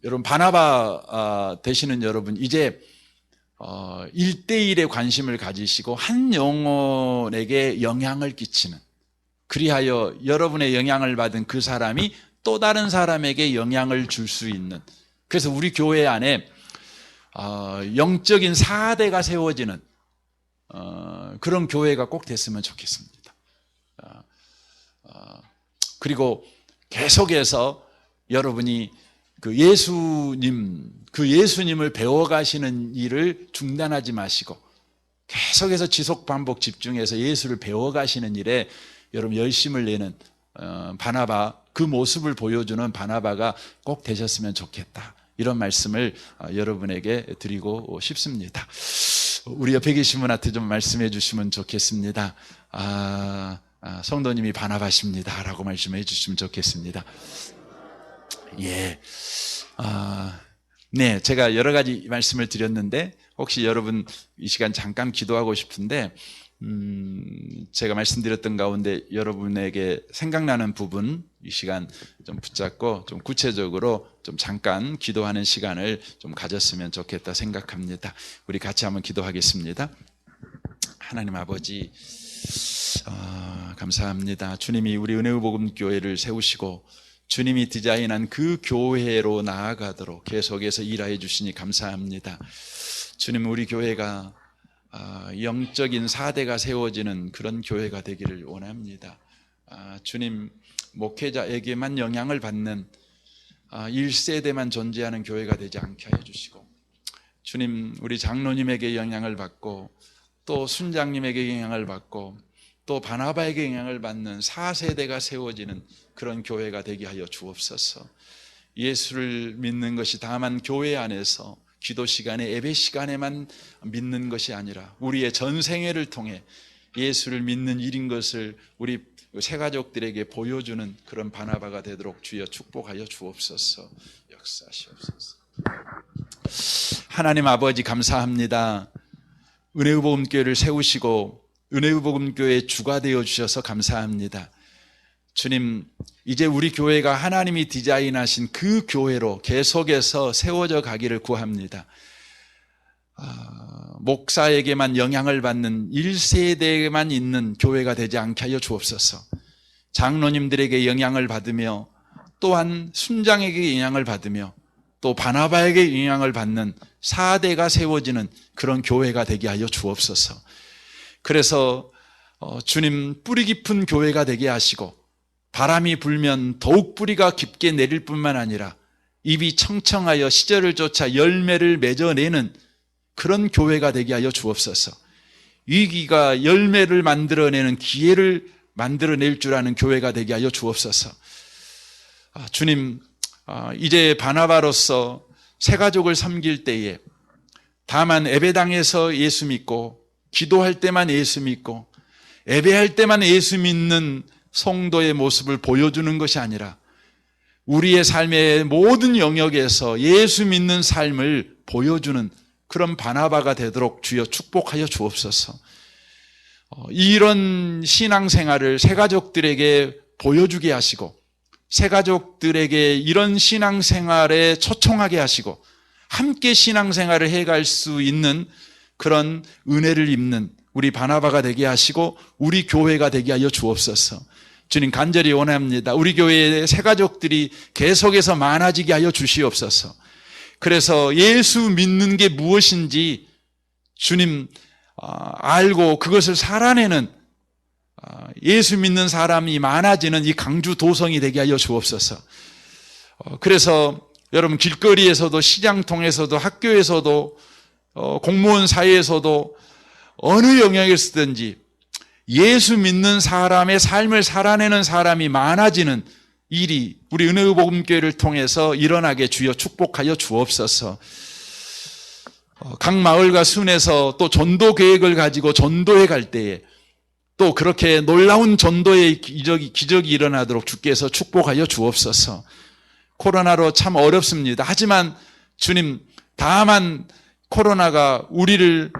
여러분 바나바 되시는 여러분 이제 1대1에 관심을 가지시고 한 영혼에게 영향을 끼치는, 그리하여 여러분의 영향을 받은 그 사람이 또 다른 사람에게 영향을 줄 수 있는, 그래서 우리 교회 안에 영적인 사대가 세워지는 그런 교회가 꼭 됐으면 좋겠습니다. 그리고 계속해서 여러분이 그 예수님을 배워가시는 일을 중단하지 마시고 계속해서 지속 반복 집중해서 예수를 배워가시는 일에 여러분 열심을 내는 바나바, 그 모습을 보여주는 바나바가 꼭 되셨으면 좋겠다, 이런 말씀을 여러분에게 드리고 싶습니다. 우리 옆에 계신 분한테 좀 말씀해 주시면 좋겠습니다. 성도님이 바나바십니다 라고 말씀해 주시면 좋겠습니다. 예. 네, 제가 여러 가지 말씀을 드렸는데 혹시 여러분 이 시간 잠깐 기도하고 싶은데 제가 말씀드렸던 가운데 여러분에게 생각나는 부분 이 시간 좀 붙잡고 좀 구체적으로 좀 잠깐 기도하는 시간을 좀 가졌으면 좋겠다 생각합니다. 우리 같이 한번 기도하겠습니다. 하나님 아버지, 감사합니다. 주님이 우리 은혜의 복음 교회를 세우시고 주님이 디자인한 그 교회로 나아가도록 계속해서 일하여 주시니 감사합니다. 주님, 우리 교회가 영적인 사대가 세워지는 그런 교회가 되기를 원합니다. 주님, 목회자에게만 영향을 받는 1세대만 존재하는 교회가 되지 않게 해주시고, 주님, 우리 장로님에게 영향을 받고 또 순장님에게 영향을 받고 또 바나바에게 영향을 받는 4세대가 세워지는 그런 교회가 되게 하여 주옵소서. 예수를 믿는 것이 다만 교회 안에서 기도 시간에 예배 시간에만 믿는 것이 아니라 우리의 전생애를 통해 예수를 믿는 일인 것을 우리 새가족들에게 보여주는 그런 바나바가 되도록 주여 축복하여 주옵소서. 역사하시옵소서. 하나님 아버지 감사합니다. 은혜의 복음교회를 세우시고 은혜의 복음교회의 주가 되어 주셔서 감사합니다. 주님, 이제 우리 교회가 하나님이 디자인하신 그 교회로 계속해서 세워져 가기를 구합니다. 목사에게만 영향을 받는 1세대에만 있는 교회가 되지 않게 하여 주옵소서. 장로님들에게 영향을 받으며 또한 순장에게 영향을 받으며 또 바나바에게 영향을 받는 4대가 세워지는 그런 교회가 되게 하여 주옵소서. 그래서 주님, 뿌리 깊은 교회가 되게 하시고 바람이 불면 더욱 뿌리가 깊게 내릴 뿐만 아니라 잎이 청청하여 시절을 쫓아 열매를 맺어내는 그런 교회가 되게 하여 주옵소서. 위기가 열매를 만들어내는 기회를 만들어낼 줄 아는 교회가 되게 하여 주옵소서. 주님, 이제 바나바로서 새가족을 섬길 때에 다만 예배당에서 예수 믿고 기도할 때만 예수 믿고 예배할 때만 예수 믿는 성도의 모습을 보여주는 것이 아니라 우리의 삶의 모든 영역에서 예수 믿는 삶을 보여주는 그런 바나바가 되도록 주여 축복하여 주옵소서. 이런 신앙생활을 새가족들에게 보여주게 하시고 새가족들에게 이런 신앙생활에 초청하게 하시고 함께 신앙생활을 해갈 수 있는 그런 은혜를 입는 우리 바나바가 되게 하시고 우리 교회가 되게 하여 주옵소서. 주님, 간절히 원합니다. 우리 교회의 새가족들이 계속해서 많아지게 하여 주시옵소서. 그래서 예수 믿는 게 무엇인지 주님 알고 그것을 살아내는 예수 믿는 사람이 많아지는 이 강주 도성이 되게 하여 주옵소서. 그래서 여러분, 길거리에서도 시장통에서도 학교에서도 공무원 사이에서도 어느 영역에서든지 예수 믿는 사람의 삶을 살아내는 사람이 많아지는 일이 우리 은혜의 복음교회를 통해서 일어나게 주여 축복하여 주옵소서. 각 마을과 순에서 또 전도 계획을 가지고 전도해 갈 때에 또 그렇게 놀라운 전도의 기적이 일어나도록 주께서 축복하여 주옵소서. 코로나로 참 어렵습니다. 하지만 주님, 다만 코로나가 우리를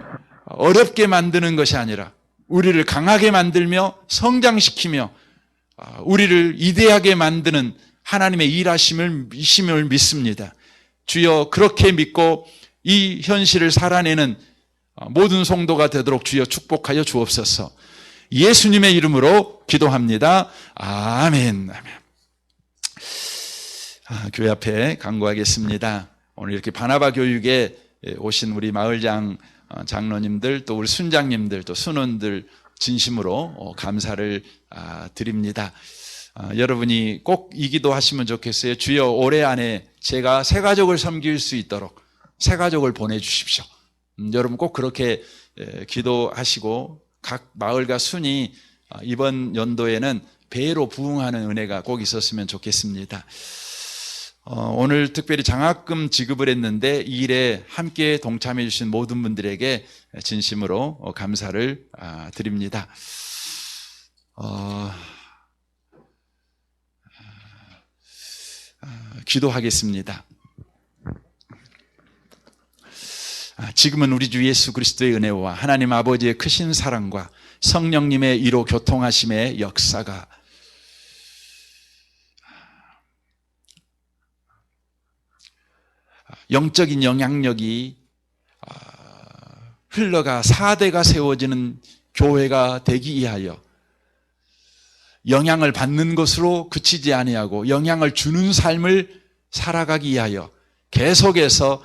어렵게 만드는 것이 아니라 우리를 강하게 만들며 성장시키며 우리를 위대하게 만드는 하나님의 일하심을 믿습니다. 주여, 그렇게 믿고 이 현실을 살아내는 모든 성도가 되도록 주여 축복하여 주옵소서. 예수님의 이름으로 기도합니다. 아멘. 아멘. 교회 앞에 간구하겠습니다. 오늘 이렇게 바나바 교육에 오신 우리 마을장 장로님들 또 우리 순장님들 또 순원들 진심으로 감사를 드립니다. 여러분이 꼭 이 기도하시면 좋겠어요. 주여, 올해 안에 제가 새가족을 섬길 수 있도록 새가족을 보내주십시오. 여러분 꼭 그렇게 기도하시고 각 마을과 순이 이번 연도에는 배로 부흥하는 은혜가 꼭 있었으면 좋겠습니다. 오늘 특별히 장학금 지급을 했는데 이 일에 함께 동참해 주신 모든 분들에게 진심으로 감사를 드립니다. 기도하겠습니다. 지금은 우리 주 예수 그리스도의 은혜와 하나님 아버지의 크신 사랑과 성령님의 이로 교통하심의 역사가 영적인 영향력이 흘러가 4대가 세워지는 교회가 되기 위하여 영향을 받는 것으로 그치지 아니하고 영향을 주는 삶을 살아가기 위하여 계속해서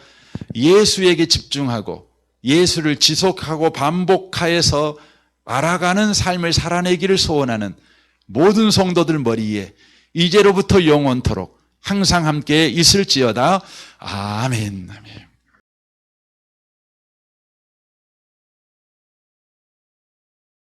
예수에게 집중하고 예수를 지속하고 반복하여서 알아가는 삶을 살아내기를 소원하는 모든 성도들 머리에 이제로부터 영원토록 항상 함께 있을지어다. 아멘. 아멘.